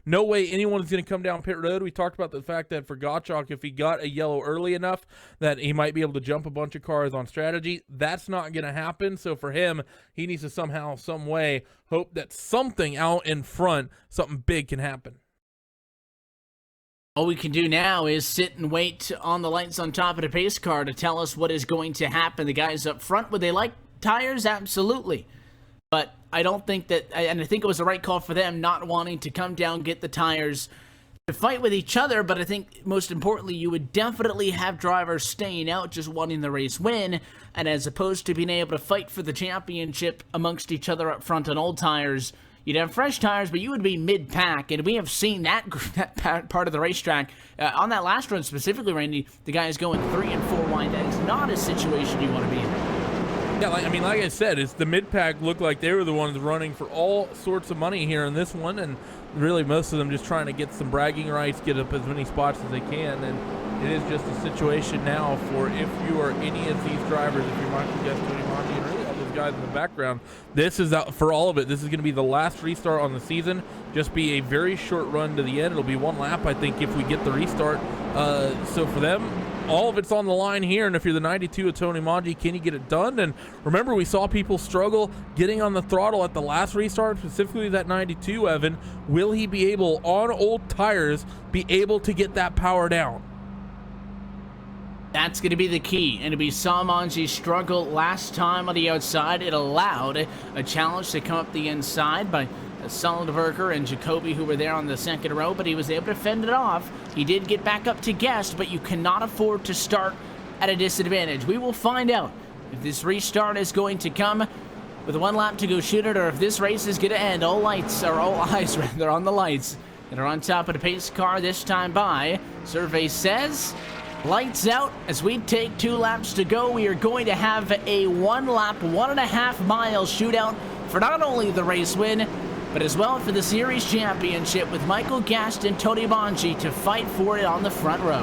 No way anyone's going to come down pit road. We talked about the fact that for Gottschalk, if he got a yellow early enough, that he might be able to jump a bunch of cars on strategy. That's not going to happen. So for him, he needs to somehow, some way, hope that something out in front, something big can happen. All we can do now is sit and wait on the lights on top of the pace car to tell us what is going to happen. The guys up front, would they like tires? Absolutely. But I don't think that, and I think it was the right call for them not wanting to come down, get the tires to fight with each other. But I think most importantly, you would definitely have drivers staying out just wanting the race win. And as opposed to being able to fight for the championship amongst each other up front on old tires, you'd have fresh tires, but you would be mid-pack, and we have seen that part of the racetrack. On that last run specifically, Randy, the guys going 3 and 4 wide. That is not a situation you want to be in. Yeah, like I said, it's the mid-pack looked like they were the ones running for all sorts of money here in this one, and really most of them just trying to get some bragging rights, get up as many spots as they can, and it is just a situation now for if you are any of these drivers, if you're Michael Guest, Tony Bongi, and really all those guys in the background, this is for all of it. This is going to be the last restart on the season. Just be a very short run to the end. It'll be 1 lap, I think, if we get the restart. So for them, all of it's on the line here, and if you're the 92 of Tony Bongi, can you get it done? And remember, we saw people struggle getting on the throttle at the last restart, specifically that 92, Evan. Will he be able, on old tires, be able to get that power down? That's going to be the key, and we saw Bongi struggle last time on the outside. It allowed a challenge to come up the inside by Solidberger and Jacoby, who were there on the second row, but he was able to fend it off. He did get back up to Guest, but you cannot afford to start at a disadvantage. We will find out if this restart is going to come with 1 lap to go shootout, or if this race is going to end. All eyes rather on the lights that are on top of the pace car this time by. Survey says lights out as we take 2 laps to go. We are going to have a 1 lap, 1.5 mile shootout for not only the race win, but as well for the series championship, with Michael Guest and Tony Bongi to fight for it on the front row.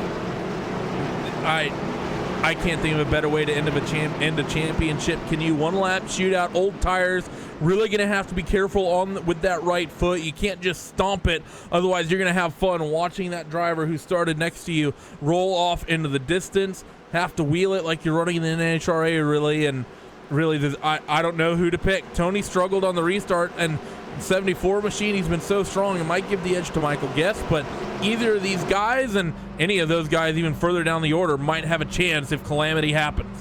I can't think of a better way to end a championship. Can you 1 lap shootout, old tires? Really going to have to be careful with that right foot. You can't just stomp it, otherwise you're going to have fun watching that driver who started next to you roll off into the distance. Have to wheel it like you're running in the NHRA, really, and really, I don't know who to pick. Tony struggled on the restart, and 74 machine, he's been so strong, it might give the edge to Michael Guest, but either of these guys, and any of those guys even further down the order, might have a chance if calamity happens.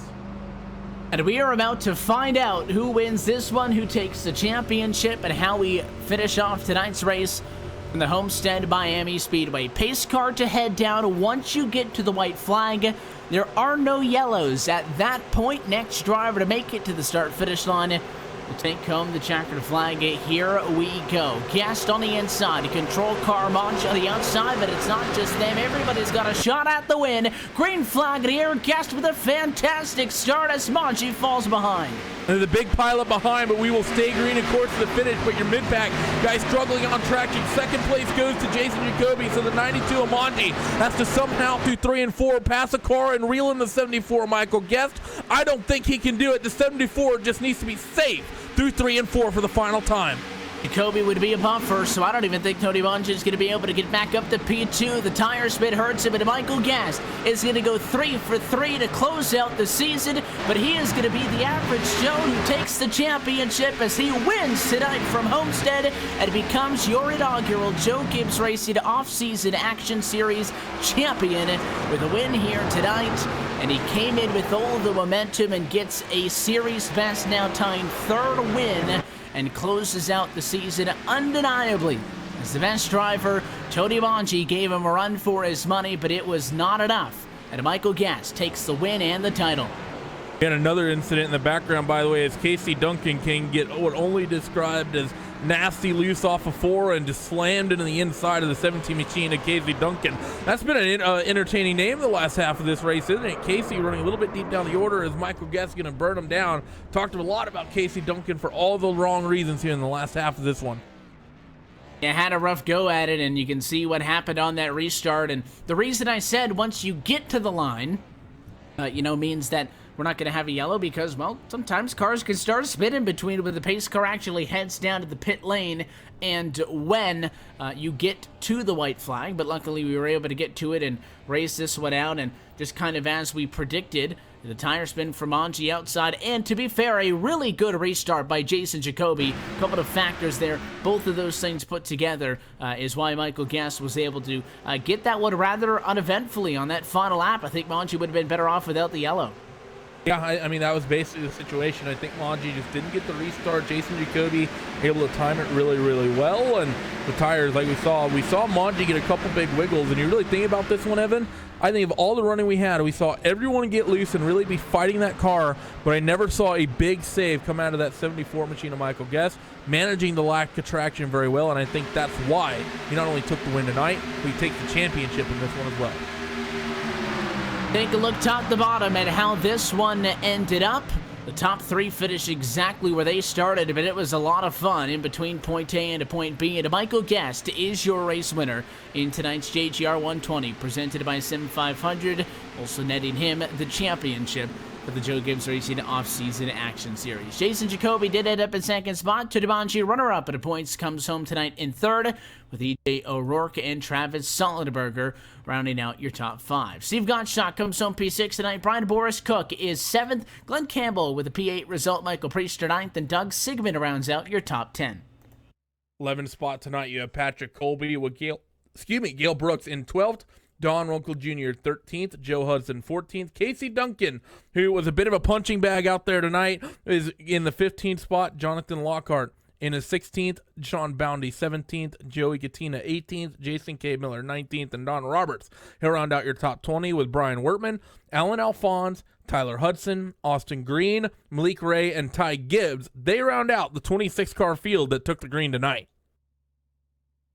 And we are about to find out who wins this one, who takes the championship, and how we finish off tonight's race. From the Homestead Miami Speedway, pace car to head down. Once you get to the white flag, there are no yellows. At that point, next driver to make it to the start-finish line will take home the checkered flag. Here we go. Guest on the inside. Control car Monch on the outside, but it's not just them. Everybody's got a shot at the win. Green flag in the air. Guest with a fantastic start as Monchi falls behind. There's a big pileup behind, but we will stay green, of course, to the finish. But your mid-pack guy struggling on traction. Second place goes to Jason Jacoby, so the 92 Amonji has to somehow through 3 and 4 pass a car and reel in the 74 Michael Guest. I don't think he can do it. The 74 just needs to be safe through 3 and 4 for the final time. Jacoby would be above first, so I don't even think Tony Monchi is going to be able to get back up to P2. The tire spin hurts him, and Michael Guest is going to go 3 for 3 to close out the season, but he is going to be the average Joe who takes the championship as he wins tonight from Homestead and becomes your inaugural Joe Gibbs Racing Off-Season Action Series champion with a win here tonight. And he came in with all the momentum and gets a series best, now tying third win, and closes out the season undeniably as the best driver. Tony Monchi gave him a run for his money, but it was not enough. And Michael Guest takes the win and the title. And another incident in the background, by the way, is Casey Duncan can get what only described as nasty loose off of 4 and just slammed into the inside of the 17 machine of Casey Duncan. That's been an entertaining name the last half of this race, isn't it? Casey running a little bit deep down the order as Michael Guest going to burn him down. Talked a lot about Casey Duncan for all the wrong reasons here in the last half of this one. Yeah, had a rough go at it, and you can see what happened on that restart. And the reason I said once you get to the line, means that we're not going to have a yellow because, well, sometimes cars can start spinning between when the pace car actually heads down to the pit lane and when you get to the white flag. But luckily we were able to get to it and race this one out, and just kind of as we predicted, the tire spin from Monchi outside, and to be fair, a really good restart by Jason Jacoby. A couple of factors there. Both of those things put together is why Michael Guest was able to get that one rather uneventfully on that final lap. I think Monchi would have been better off without the yellow. Yeah, I mean, that was basically the situation. I think Monchi just didn't get the restart. Jason Jacoby able to time it really, really well. And the tires, like we saw Monchi get a couple big wiggles. And you really think about this one, Evan? I think of all the running we had, we saw everyone get loose and really be fighting that car. But I never saw a big save come out of that 74 machine of Michael Guest, managing the lack of traction very well. And I think that's why he not only took the win tonight, but he takes the championship in this one as well. Take a look top to bottom at how this one ended up. The top 3 finished exactly where they started, but it was a lot of fun in between point A and point B. And Michael Guest is your race winner in tonight's JGR 120, presented by Sim 500, also netting him the championship for the Joe Gibbs Racing Off-Season Action Series. Jason Jacoby did end up in second spot. Tony Monchi, runner-up at points, comes home tonight in third, with E.J. O'Rourke and Travis Sollenberger rounding out your top 5. Steve Gottschalk comes home P6 tonight. Brian Boris Cook is 7th. Glenn Campbell with a P8 result. Michael Priester 9th. And Doug Sigmund rounds out your top 10. 11th spot tonight, you have Patrick Colby with Gail Brooks in 12th. Don Runkle Jr. 13th, Joe Hudson 14th. Casey Duncan, who was a bit of a punching bag out there tonight, is in the 15th spot. Jonathan Lockhart in his 16th, Sean Boundy 17th, Joey Katina 18th, Jason K. Miller 19th, and Don Roberts. He'll round out your top 20 with Brian Wertman, Alan Alphonse, Tyler Hudson, Austin Green, Malik Ray, and Ty Gibbs. They round out the 26-car field that took the green tonight.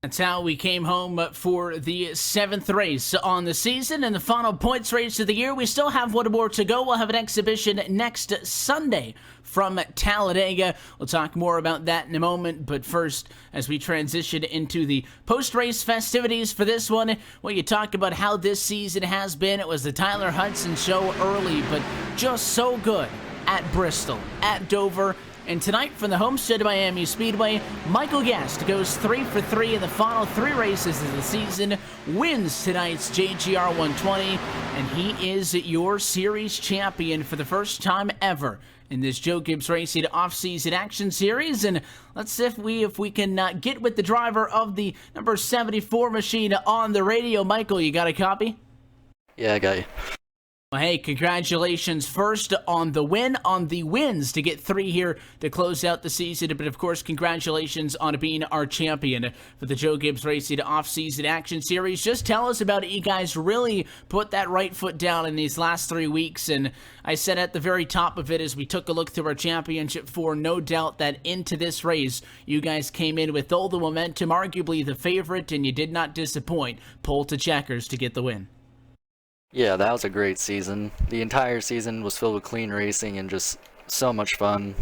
That's how we came home for the 7th race on the season and the final points race of the year. We still have one more to go. We'll have an exhibition next Sunday from Talladega. We'll talk more about that in a moment, but first, as we transition into the post-race festivities for this one, well, you talk about how this season has been. It was the Tyler Hudson show early, but just so good at Bristol, at Dover. And tonight from the Homestead Miami Speedway, Michael Guest goes 3 for 3 in the final 3 races of the season, wins tonight's JGR 120, and he is your series champion for the first time ever in this Joe Gibbs Racing Off-Season Action Series. And let's see if we can get with the driver of the number 74 machine on the radio. Michael, you got a copy? Yeah, I got you. Well, hey, congratulations first on the win, on the wins to get 3 here to close out the season. But of course, congratulations on being our champion for the Joe Gibbs Racing Off-Season Action Series. Just tell us about it. You guys really put that right foot down in these last 3 weeks. And I said at the very top of it as we took a look through our championship 4, no doubt that into this race, you guys came in with all the momentum, arguably the favorite, and you did not disappoint. Pole to checkers to get the win. Yeah, that was a great season. The entire season was filled with clean racing and just so much fun.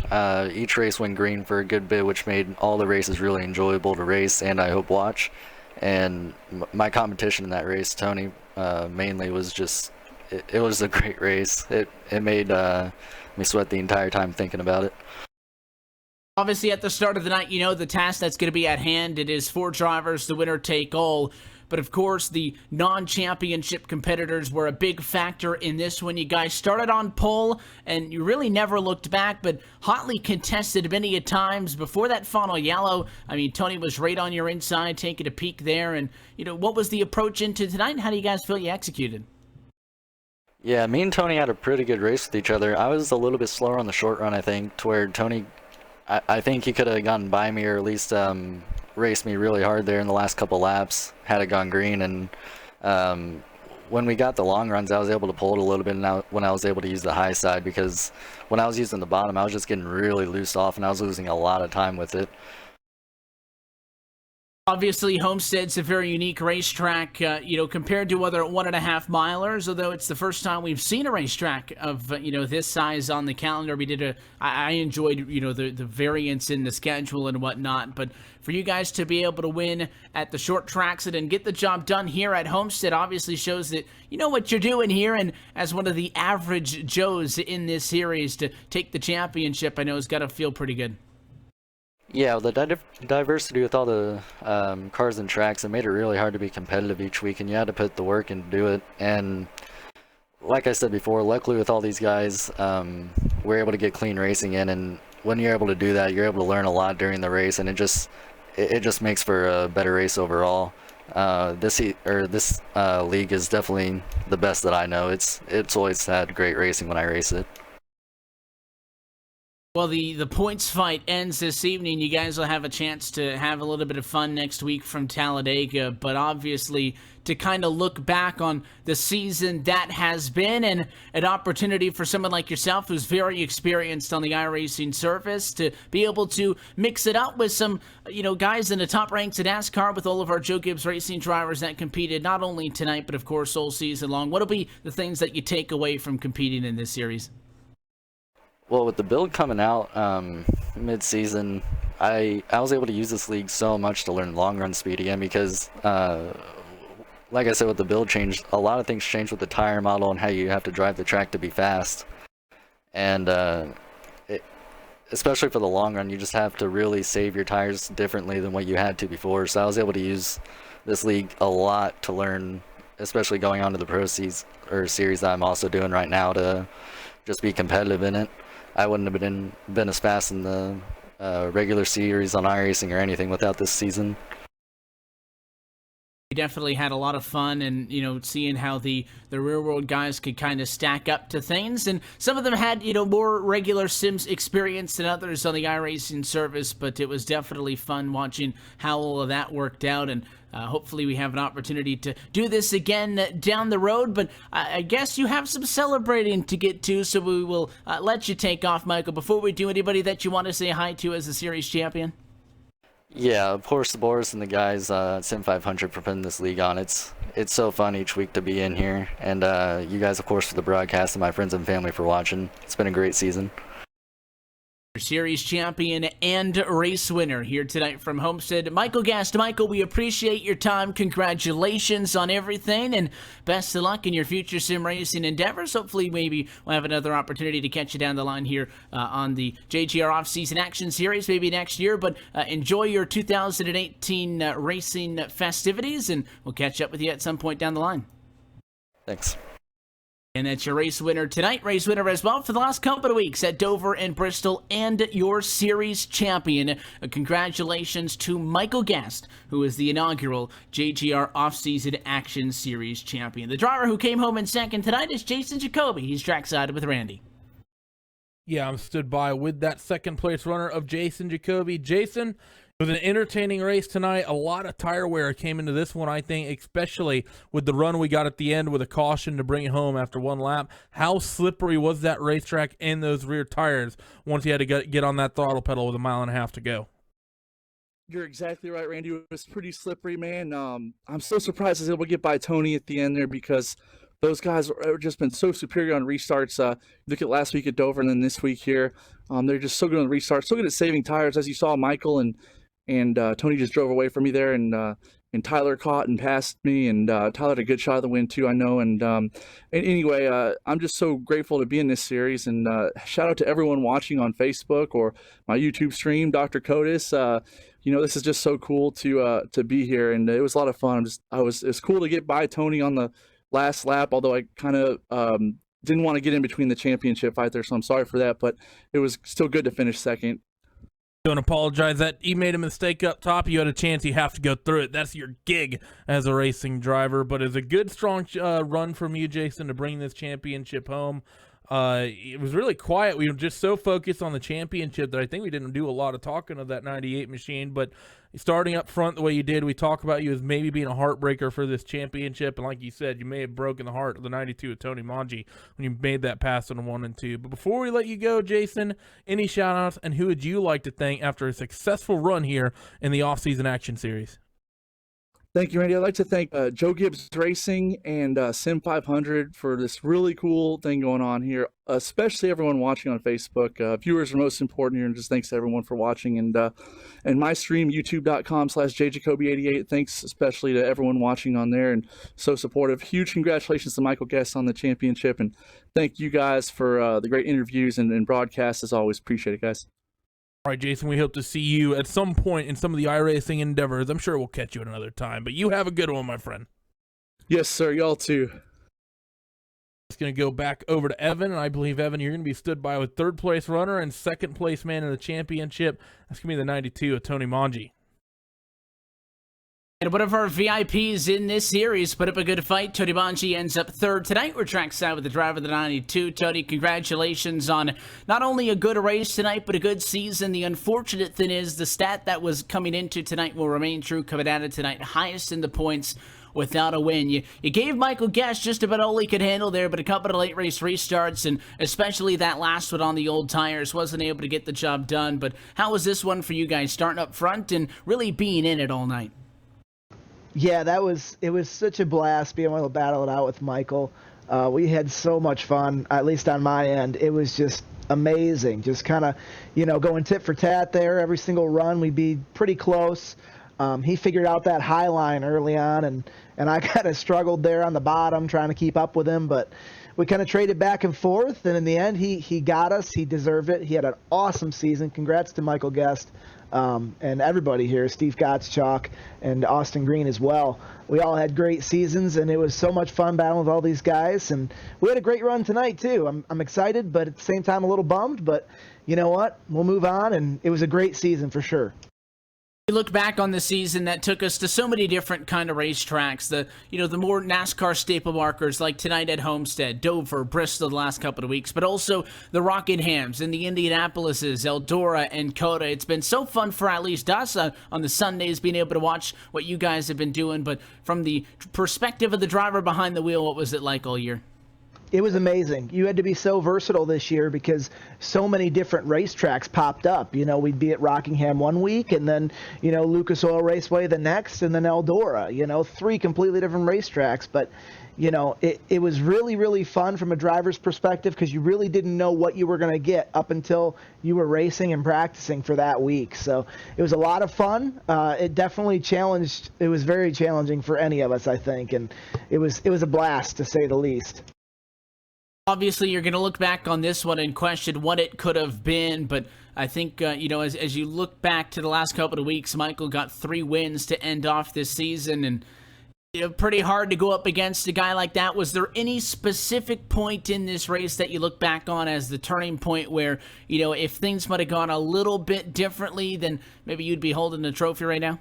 Each race went green for a good bit, which made all the races really enjoyable to race and I hope watch. And my competition in that race, Tony, mainly was just, it was a great race. It made me sweat the entire time thinking about it. Obviously, at the start of the night, you know the task that's going to be at hand. It is 4 drivers, the winner take all. But of course, the non-championship competitors were a big factor in this one. You guys started on pole, and you really never looked back, but hotly contested many a times. Before that final yellow, I mean, Tony was right on your inside, taking a peek there. And, you know, what was the approach into tonight, and how do you guys feel you executed? Yeah, me and Tony had a pretty good race with each other. I was a little bit slower on the short run, I think, to where Tony, I think he could have gotten by me, or at least raced me really hard there in the last couple laps had it gone green. And when we got the long runs, I was able to pull it a little bit when I was able to use the high side, because when I was using the bottom, I was just getting really loose off and I was losing a lot of time with it. Obviously, Homestead's a very unique racetrack, you know, compared to other 1.5 milers, although it's the first time we've seen a racetrack of, you know, this size on the calendar. I enjoyed, you know, the variance in the schedule and whatnot, but for you guys to be able to win at the short tracks and get the job done here at Homestead obviously shows that you know what you're doing here, and as one of the average Joes in this series to take the championship, I know has got to feel pretty good. Yeah, the diversity with all the cars and tracks, it made it really hard to be competitive each week, and you had to put the work in to do it. And like I said before, luckily with all these guys, we're able to get clean racing in, and when you're able to do that, you're able to learn a lot during the race, and it just makes for a better race overall. This league is definitely the best that I know. It's always had great racing when I race it. Well, the points fight ends this evening. You guys will have a chance to have a little bit of fun next week from Talladega, but obviously to kind of look back on the season that has been, and an opportunity for someone like yourself who's very experienced on the iRacing surface to be able to mix it up with some, you know, guys in the top ranks at NASCAR with all of our Joe Gibbs Racing drivers that competed not only tonight, but of course all season long. What'll be the things that you take away from competing in this series? Well, with the build coming out mid-season, I was able to use this league so much to learn long run speed again, because like I said, with the build change, a lot of things changed with the tire model and how you have to drive the track to be fast. And especially for the long run, you just have to really save your tires differently than what you had to before. So I was able to use this league a lot to learn, especially going on to the Pro Series that I'm also doing right now, to just be competitive in it. I wouldn't have been as fast in the regular series on iRacing or anything without this season. We definitely had a lot of fun, and you know, seeing how the real world guys could kind of stack up to things, and some of them had, you know, more regular sims experience than others on the iRacing service, but it was definitely fun watching how all of that worked out. And hopefully we have an opportunity to do this again down the road, but I guess you have some celebrating to get to, so we will let you take off, Michael. Before we do, anybody that you want to say hi to as the series champion? Yeah, of course, Boris and the guys at Sim 500 for putting this league on. It's so fun each week to be in here, and you guys, of course, for the broadcast, and my friends and family for watching. It's been a great season. Series champion and race winner here tonight from Homestead, Michael Gast. Michael, we appreciate your time. Congratulations on everything, and best of luck in your future sim racing endeavors. Hopefully, maybe we'll have another opportunity to catch you down the line here on the JGR Off-Season Action Series, maybe next year. But enjoy your 2018 racing festivities, and we'll catch up with you at some point down the line. Thanks. And that's your race winner tonight. Race winner as well for the last couple of weeks at Dover and Bristol, and your series champion. Congratulations to Michael Guest, who is the inaugural JGR Off-Season Action Series champion. The driver who came home in second tonight is Jason Jacoby. He's trackside with Randy. Yeah, I'm stood by with that second place runner of Jason Jacoby. Jason, it was an entertaining race tonight. A lot of tire wear came into this one, I think, especially with the run we got at the end with a caution to bring it home after one lap. How slippery was that racetrack and those rear tires once you had to get on that throttle pedal with 1.5 miles to go? You're exactly right, Randy. It was pretty slippery, man. I'm so surprised I was able to get by Tony at the end there, because those guys have just been so superior on restarts. Look at last week at Dover and then this week here. They're just so good on the restarts, so good at saving tires. As you saw, Michael and Tony just drove away from me there, and Tyler caught and passed me, and Tyler had a good shot of the win too, I know. And anyway, I'm just so grateful to be in this series, and shout out to everyone watching on Facebook or my YouTube stream, Dr. Codis. This is just so cool to be here, and it was a lot of fun. It's cool to get by Tony on the last lap, although I kind of didn't want to get in between the championship fight there, so I'm sorry for that, but it was still good to finish second. Don't apologize that you made a mistake up top. You had a chance. You have to go through it. That's your gig as a racing driver. But it's a good, strong run from you, Jason, to bring this championship home. It was really quiet. We were just so focused on the championship that I think we didn't do a lot of talking of that 98 machine. But starting up front the way you did, we talk about you as maybe being a heartbreaker for this championship. And like you said, you may have broken the heart of the 92 of Tony Manji when you made that pass on the 1 and 2. But before we let you go, Jason, any shout-outs, and who would you like to thank after a successful run here in the off-season action series? Thank you, Randy. I'd like to thank Joe Gibbs Racing and Sim 500 for this really cool thing going on here, especially everyone watching on Facebook. Viewers are most important here, and just thanks to everyone for watching. And my stream, youtube.com/jjacoby88. Thanks especially to everyone watching on there and so supportive. Huge congratulations to Michael Guest on the championship, and thank you guys for the great interviews and broadcasts as always. Appreciate it, guys. All right, Jason, we hope to see you at some point in some of the iRacing endeavors. I'm sure we'll catch you at another time, but you have a good one, my friend. Yes, sir. Y'all too. It's going to go back over to Evan, and I believe, Evan, you're going to be stood by with third-place runner and second-place man in the championship. That's going to be the 92 of Tony Manji. And one of our VIPs in this series put up a good fight. Tony Manji ends up third tonight. We're trackside with the driver of the 92. Tony, congratulations on not only a good race tonight, but a good season. The unfortunate thing is the stat that was coming into tonight will remain true coming out of tonight. Highest in the points without a win. You gave Michael Guest just about all he could handle there, but a couple of late race restarts, and especially that last one on the old tires, wasn't able to get the job done. But how was this one for you guys, starting up front and really being in it all night? Yeah, it was such a blast being able to battle it out with Michael. We had so much fun, at least on my end. It was just amazing. Just kind of, going tit for tat there. Every single run, we'd be pretty close. He figured out that high line early on, and I kind of struggled there on the bottom trying to keep up with him. But we kind of traded back and forth, and in the end, he got us. He deserved it. He had an awesome season. Congrats to Michael Guest. And everybody here, Steve Gottschalk and Austin Green as well. We all had great seasons, and it was so much fun battling with all these guys. And we had a great run tonight, too. I'm excited, but at the same time a little bummed. But you know what? We'll move on, and it was a great season for sure. You look back on the season that took us to so many different kind of racetracks, the more NASCAR staple markers like tonight at Homestead, Dover, Bristol the last couple of weeks, but also the Rockinghams and the Indianapolises, Eldora and Coda. It's been so fun for at least us on the Sundays being able to watch what you guys have been doing, but from the perspective of the driver behind the wheel, what was it like all year? It was amazing. You had to be so versatile this year because so many different racetracks popped up. We'd be at Rockingham one week, and then, Lucas Oil Raceway the next, and then Eldora, 3 completely different racetracks. But, it was really, really fun from a driver's perspective because you really didn't know what you were going to get up until you were racing and practicing for that week. So it was a lot of fun. It definitely challenged. It was very challenging for any of us, I think. And it was a blast, to say the least. Obviously, you're going to look back on this one and question what it could have been, but I think, as you look back to the last couple of weeks, Michael got 3 wins to end off this season, and Pretty hard to go up against a guy like that. Was there any specific point in this race that you look back on as the turning point where, if things might have gone a little bit differently, then maybe you'd be holding the trophy right now?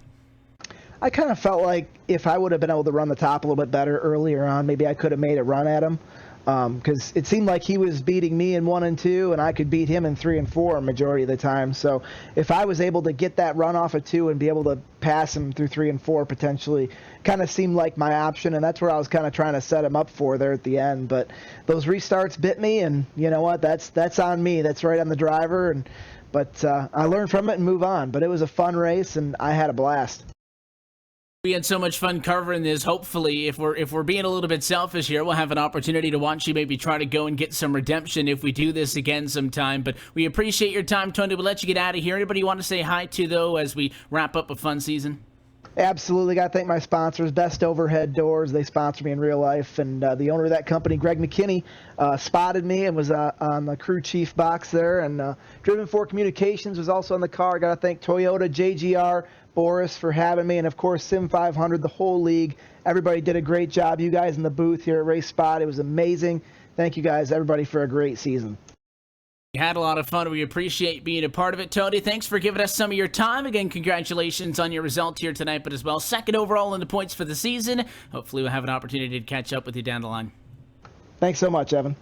I kind of felt like if I would have been able to run the top a little bit better earlier on, maybe I could have made a run at him. Because it seemed like he was beating me in 1 and 2, and I could beat him in 3 and 4 majority of the time. So if I was able to get that run off of 2 and be able to pass him through 3 and 4 potentially, kind of seemed like my option, and that's where I was kind of trying to set him up for there at the end. But those restarts bit me, and you know what? That's on me. That's right on the driver. But I learned from it and move on. But it was a fun race, and I had a blast. We had so much fun covering this. Hopefully, if we're being a little bit selfish here, we'll have an opportunity to watch you maybe try to go and get some redemption if we do this again sometime. But we appreciate your time, Tony. We'll let you get out of here. Anybody you want to say hi to, though, as we wrap up a fun season? Absolutely. Got to thank my sponsors, Best Overhead Doors. They sponsor me in real life. And the owner of that company, Greg McKinney, spotted me and was on the crew chief box there. And Driven 4 Communications was also on the car. Got to thank Toyota, JGR, Boris for having me, and of course Sim 500, the whole league. Everybody did a great job. You guys in the booth here at Race Spot, it was amazing. Thank you guys, everybody, for a great season. We had a lot of fun. We appreciate being a part of it. Tony, thanks for giving us some of your time. Again, congratulations on your result here tonight, but as well, second overall in the points for the season. Hopefully we'll have an opportunity to catch up with you down the line. Thanks so much, Evan.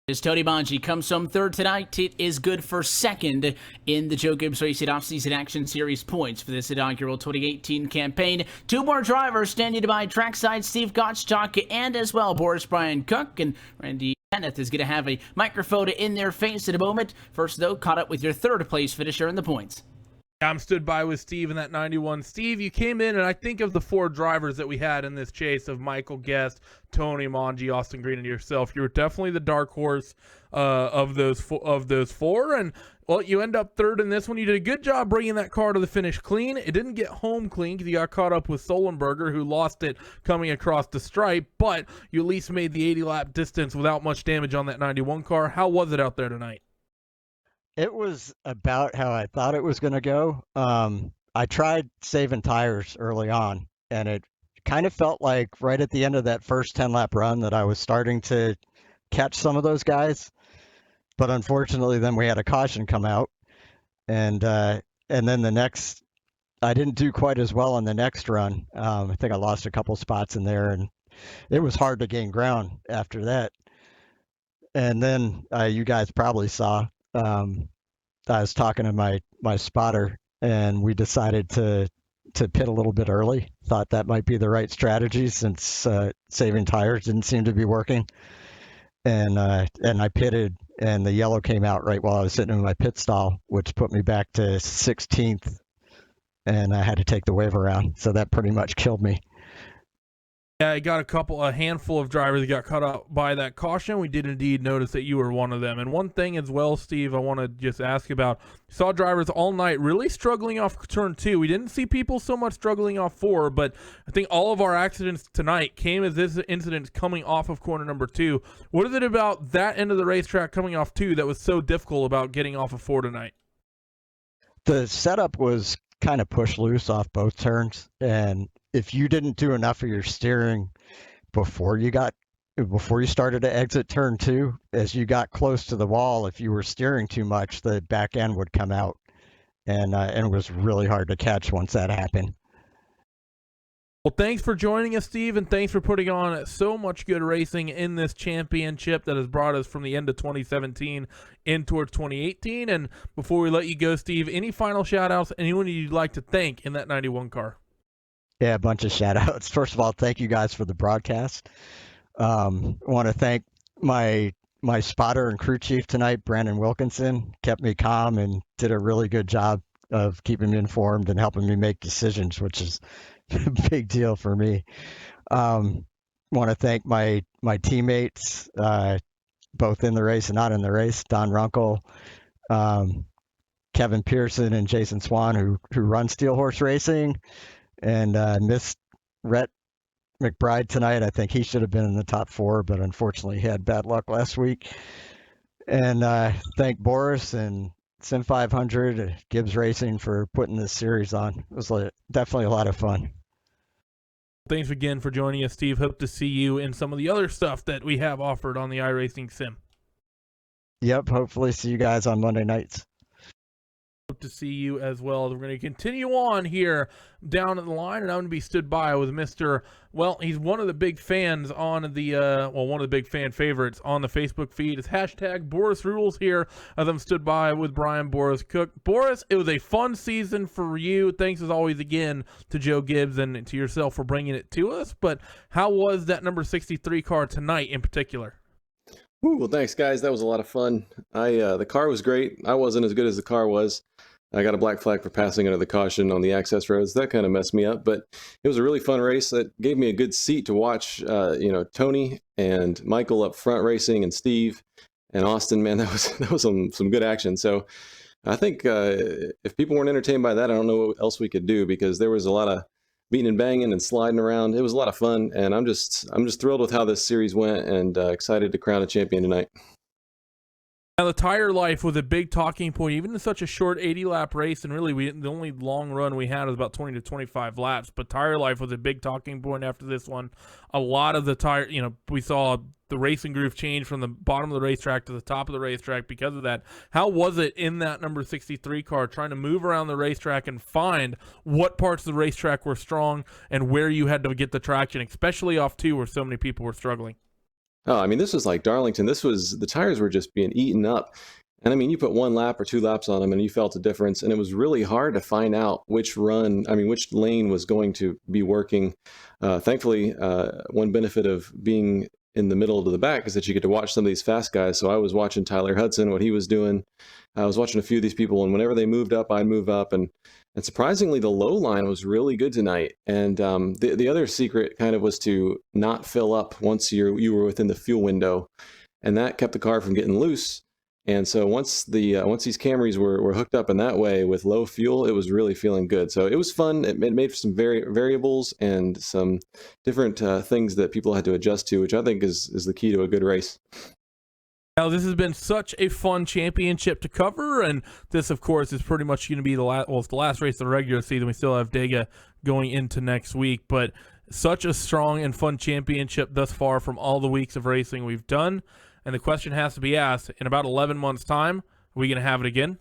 As Tony Bongi comes home third tonight, it is good for second in the Joe Gibbs Racing Offseason Action Series points for this inaugural 2018 campaign. 2 more drivers standing by trackside, Steve Gottschalk and as well Boris Brian Cook, and Randy Kenneth is going to have a microphone in their face in a moment. First, though, caught up with your third place finisher in the points. I'm stood by with Steve in that 91. Steve, you came in, and I think of the 4 drivers that we had in this chase of Michael Guest, Tony Mongi, Austin Green, and yourself. You were definitely the dark horse of those 4, and well, you end up third in this one. You did a good job bringing that car to the finish clean. It didn't get home clean because you got caught up with Solenberger, who lost it coming across the stripe, but you at least made the 80-lap distance without much damage on that 91 car. How was it out there tonight? It was about how I thought it was going to go. I tried saving tires early on, and it kind of felt like right at the end of that first 10-lap run that I was starting to catch some of those guys. But unfortunately, then we had a caution come out, and then I didn't do quite as well on the next run. I think I lost a couple spots in there, and it was hard to gain ground after that. And then you guys probably saw. I was talking to my spotter, and we decided to pit a little bit early. Thought that might be the right strategy since saving tires didn't seem to be working. And I pitted, and the yellow came out right while I was sitting in my pit stall, which put me back to 16th, and I had to take the wave around. So that pretty much killed me. Yeah, I got a handful of drivers that got caught up by that caution. We did indeed notice that you were one of them. And one thing as well, Steve, I want to just ask about. Saw drivers all night really struggling off turn 2. We didn't see people so much struggling off 4, but I think all of our accidents tonight came as this incident coming off of corner number 2. What is it about that end of the racetrack coming off 2 that was so difficult about getting off of 4 tonight? The setup was kind of push loose off both turns, and if you didn't do enough of your steering before you started to exit turn 2, as you got close to the wall, if you were steering too much, the back end would come out, and it was really hard to catch once that happened. Well, thanks for joining us, Steve, and thanks for putting on so much good racing in this championship that has brought us from the end of 2017 in towards 2018. And before we let you go, Steve, any final shout-outs, anyone you'd like to thank in that 91 car? Yeah, a bunch of shout-outs. First of all, thank you guys for the broadcast. I want to thank my spotter and crew chief tonight, Brandon Wilkinson. Kept me calm and did a really good job of keeping me informed and helping me make decisions, which is a big deal for me. Want to thank my teammates, both in the race and not in the race, Don Runkle, Kevin Pearson, and Jason Swan, who run Steel Horse Racing, and missed Rhett McBride tonight. I think he should have been in the top 4, but unfortunately he had bad luck last week. And thank Boris and Sim 500, Gibbs Racing for putting this series on. It was definitely a lot of fun. Thanks again for joining us, Steve. Hope to see you in some of the other stuff that we have offered on the iRacing Sim. Yep. Hopefully see you guys on Monday nights. Hope to see you as well. We're going to continue on here down at the line, and I'm going to be stood by with Mr. Well, he's one of the big fans on the, one of the big fan favorites on the Facebook feed. It's hashtag Boris Rules here, as I'm stood by with Brian Boris Cook. Boris, it was a fun season for you. Thanks as always again to Joe Gibbs and to yourself for bringing it to us. But how was that number 63 car tonight in particular? Ooh, well, thanks, guys. That was a lot of fun. The car was great. I wasn't as good as the car was. I got a black flag for passing under the caution on the access roads. That kind of messed me up, but it was a really fun race. That gave me a good seat to watch, Tony and Michael up front racing, and Steve and Austin. Man, that was some good action. So I think if people weren't entertained by that, I don't know what else we could do, because there was a lot of beating and banging and sliding around. It was a lot of fun, and I'm just thrilled with how this series went, and excited to crown a champion tonight. Now, the tire life was a big talking point, even in such a short 80-lap race, and really the only long run we had was about 20 to 25 laps, but tire life was a big talking point after this one. A lot of the tire, we saw the racing groove change from the bottom of the racetrack to the top of the racetrack because of that. How was it in that number 63 car, trying to move around the racetrack and find what parts of the racetrack were strong and where you had to get the traction, especially off 2 where so many people were struggling? Oh, I mean, this was like Darlington. The tires were just being eaten up. And I mean, you put 1 lap or 2 laps on them and you felt a difference. And it was really hard to find out which lane was going to be working. Thankfully, one benefit of being in the middle to the back is that you get to watch some of these fast guys. So I was watching Tyler Hudson, what he was doing. I was watching a few of these people, and whenever they moved up, I'd move up. And surprisingly, the low line was really good tonight. And the other secret kind of was to not fill up once you were within the fuel window, and that kept the car from getting loose. And so once these Camrys were hooked up in that way with low fuel, it was really feeling good. So it was fun. It made some variables and some different things that people had to adjust to, which I think is the key to a good race. Now, this has been such a fun championship to cover, and this, of course, is pretty much going to be it's the last race of the regular season. We still have Dega going into next week, but such a strong and fun championship thus far from all the weeks of racing we've done. And the question has to be asked, in about 11 months' time, are we going to have it again?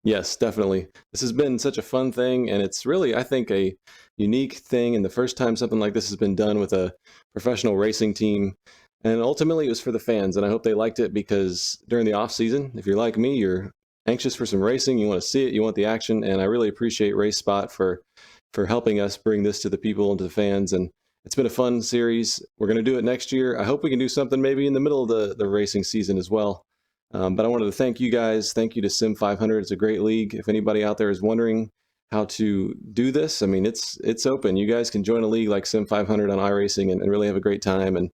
Yes, definitely. This has been such a fun thing, and it's really, I think, a unique thing, and the first time something like this has been done with a professional racing team. And ultimately, it was for the fans, and I hope they liked it, because during the off season, if you're like me, you're anxious for some racing, you want to see it, you want the action, and I really appreciate RaceSpot for helping us bring this to the people and to the fans. And it's been a fun series. We're going to do it next year. I hope we can do something maybe in the middle of the racing season as well. But I wanted to thank you guys. Thank you to Sim 500. It's a great league. If anybody out there is wondering how to do this, I mean, it's open. You guys can join a league like Sim 500 on iRacing and really have a great time.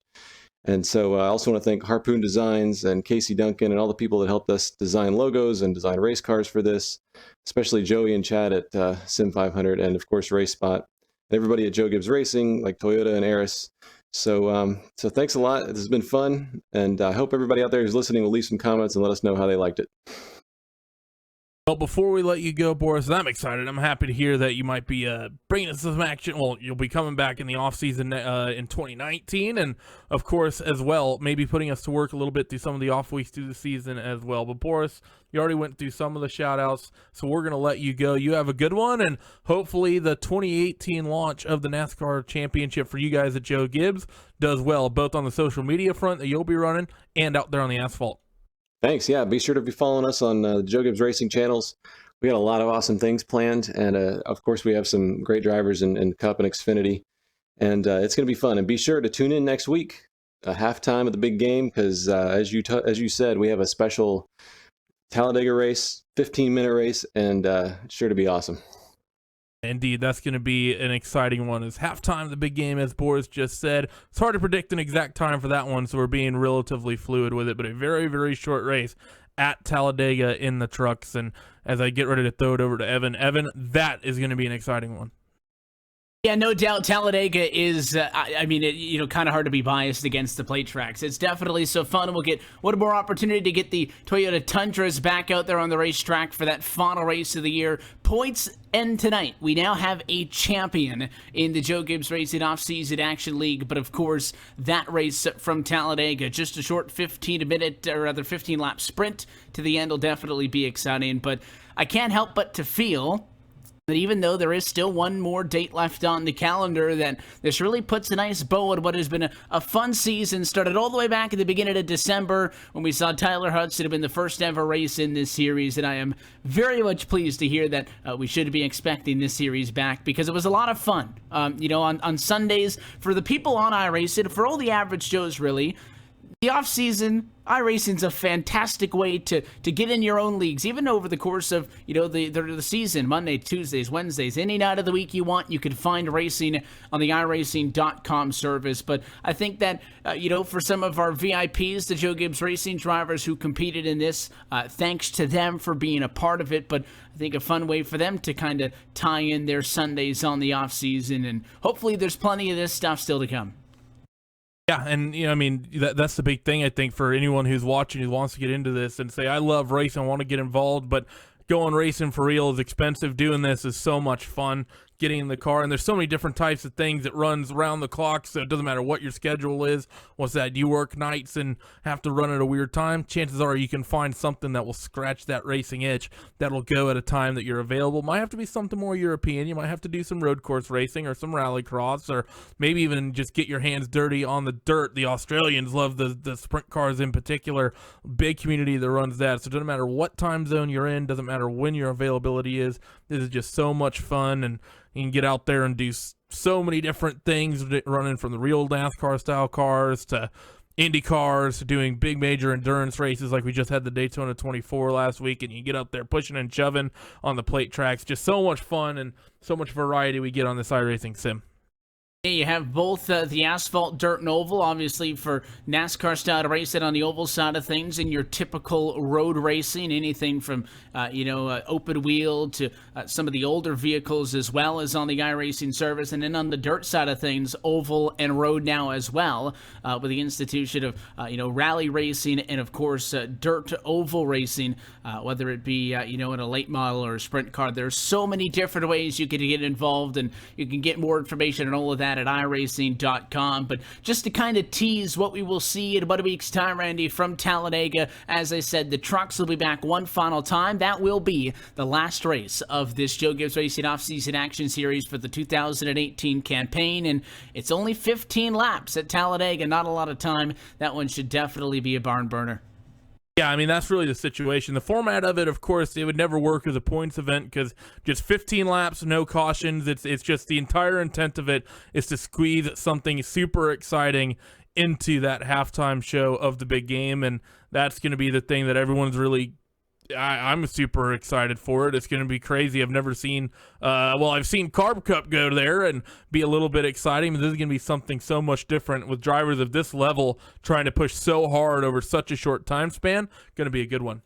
And so I also want to thank Harpoon Designs and Casey Duncan and all the people that helped us design logos and design race cars for this, especially Joey and Chad at Sim 500, and of course RaceSpot, and everybody at Joe Gibbs Racing, like Toyota and Aris. So thanks a lot. This has been fun, and I hope everybody out there who's listening will leave some comments and let us know how they liked it. Well, before we let you go, Boris, I'm excited. I'm happy to hear that you might be bringing us some action. Well, you'll be coming back in the offseason in 2019, and, of course, as well, maybe putting us to work a little bit through some of the off weeks through the season as well. But, Boris, you already went through some of the shout-outs, so we're going to let you go. You have a good one, and hopefully the 2018 launch of the NASCAR Championship for you guys at Joe Gibbs does well, both on the social media front that you'll be running and out there on the asphalt. Thanks. Yeah, be sure to be following us on the Joe Gibbs Racing channels. We got a lot of awesome things planned, and of course we have some great drivers in Cup and Xfinity, and it's going to be fun. And be sure to tune in next week, halftime of the big game, because as you said, we have a special Talladega race, 15-minute race, and it's sure to be awesome. Indeed, that's going to be an exciting one. It's halftime of the big game, as Boris just said. It's hard to predict an exact time for that one, so we're being relatively fluid with it, but a very, very short race at Talladega in the trucks. And as I get ready to throw it over to Evan, that is going to be an exciting one. Yeah, no doubt Talladega is, I mean, kind of hard to be biased against the plate tracks. It's definitely so fun. We'll get one more opportunity to get the Toyota Tundras back out there on the racetrack for that final race of the year. Points end tonight. We now have a champion in the Joe Gibbs Racing Off-Season Action League, but of course, that race from Talladega, just a short 15-lap sprint to the end will definitely be exciting, but I can't help but to feel that even though there is still one more date left on the calendar, that this really puts a nice bow on what has been a fun season. Started all the way back at the beginning of December when we saw Tyler Hudson have been the first ever race in this series, and I am very much pleased to hear that we should be expecting this series back because it was a lot of fun. On Sundays, for the people on iRacing, for all the average Joes really, the off-season, iRacing's a fantastic way to get in your own leagues, even over the course of, the season, Monday, Tuesdays, Wednesdays, any night of the week you want, you can find racing on the iRacing.com service. But I think that, for some of our VIPs, the Joe Gibbs Racing drivers who competed in this, thanks to them for being a part of it, but I think a fun way for them to kind of tie in their Sundays on the off-season, and hopefully there's plenty of this stuff still to come. Yeah, and that's the big thing I think for anyone who's watching who wants to get into this and say, I love racing, I want to get involved, but going racing for real is expensive. Doing this is so much fun. Getting in the car, and there's so many different types of things that runs around the clock, so it doesn't matter what your schedule is. What's that? You work nights and have to run at a weird time? Chances are you can find something that will scratch that racing itch that'll go at a time that you're available. Might have to be something more European. You might have to do some road course racing or some rallycross, or maybe even just get your hands dirty on the dirt. The Australians love the sprint cars in particular. Big community that runs that, so it doesn't matter what time zone you're in, doesn't matter when your availability is. This is just so much fun, and you can get out there and do so many different things, running from the real NASCAR-style cars to Indy cars to doing big major endurance races like we just had the Daytona 24 last week, and you get up there pushing and shoving on the plate tracks. Just so much fun and so much variety we get on this iRacing sim. You have both the asphalt, dirt, and oval, obviously for NASCAR style racing on the oval side of things, and your typical road racing, anything from open wheel to some of the older vehicles as well as on the iRacing service, and then on the dirt side of things, oval and road now as well, with the institution of rally racing and of course dirt to oval racing, whether it be in a late model or a sprint car. There's so many different ways you can get involved, and you can get more information on all of that at iRacing.com. But just to kind of tease what we will see in about a week's time, Randy, from Talladega, as I said, the trucks will be back one final time. That will be the last race of this Joe Gibbs Racing Off-Season Action Series for the 2018 campaign, and it's only 15 laps at Talladega, not a lot of time. That one should definitely be a barn burner. Yeah, that's really the situation. The format of it, of course, it would never work as a points event because just 15 laps, no cautions. It's just the entire intent of it is to squeeze something super exciting into that halftime show of the big game, and that's going to be the thing that everyone's really I'm super excited for it. It's going to be crazy. I've never seen, I've seen Carb Cup go there and be a little bit exciting, but this is going to be something so much different with drivers of this level trying to push so hard over such a short time span. Going to be a good one.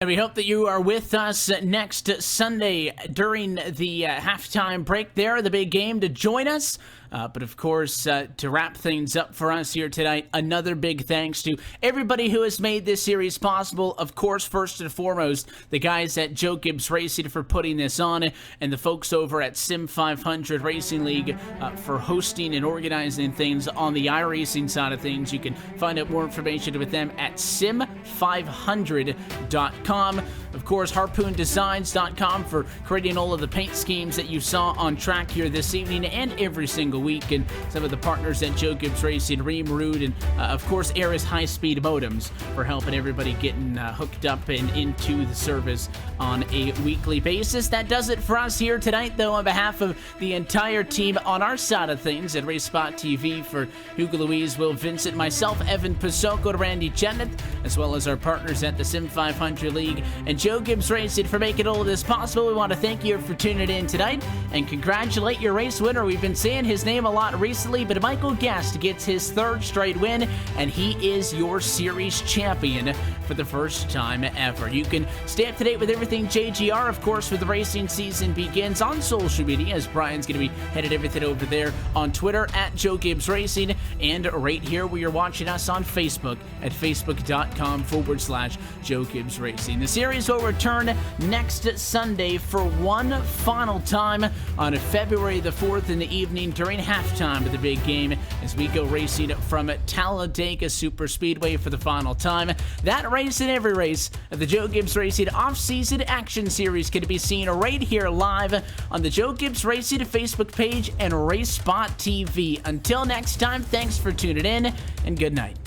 And we hope that you are with us next Sunday during the halftime break there, the big game, to join us. But of course, to wrap things up for us here tonight, another big thanks to everybody who has made this series possible. Of course, first and foremost, the guys at Joe Gibbs Racing for putting this on, and the folks over at Sim 500 Racing League for hosting and organizing things on the iRacing side of things. You can find out more information with them at sim500.com. Of course, harpoondesigns.com for creating all of the paint schemes that you saw on track here this evening and every single week, and some of the partners at Joe Gibbs Racing, Ream Root, and of course Aris High-Speed Modems for helping everybody getting hooked up and into the service on a weekly basis. That does it for us here tonight, though, on behalf of the entire team on our side of things at RaceSpotTV, for Hugo Louise, Will Vincent, myself, Evan Pasoko, and Randy Jennett, as well as our partners at the Sim 500 League and Joe Gibbs Racing for making all of this possible. We want to thank you for tuning in tonight and congratulate your race winner. We've been saying his name a lot recently, but Michael Guest gets his third straight win, and he is your series champion for the first time ever. You can stay up to date with everything JGR, of course, with the racing season begins on social media, as Brian's going to be headed everything over there on Twitter at Joe Gibbs Racing, and right here where you're watching us on Facebook at facebook.com/Joe Gibbs Racing. The series will return next Sunday for one final time on February the 4th in the evening during halftime of the big game as we go racing from Talladega Superspeedway for the final time. That race and every race of the Joe Gibbs Racing off-season action series can be seen right here live on the Joe Gibbs Racing Facebook page and RaceSpotTV. Until next time, thanks for tuning in and good night.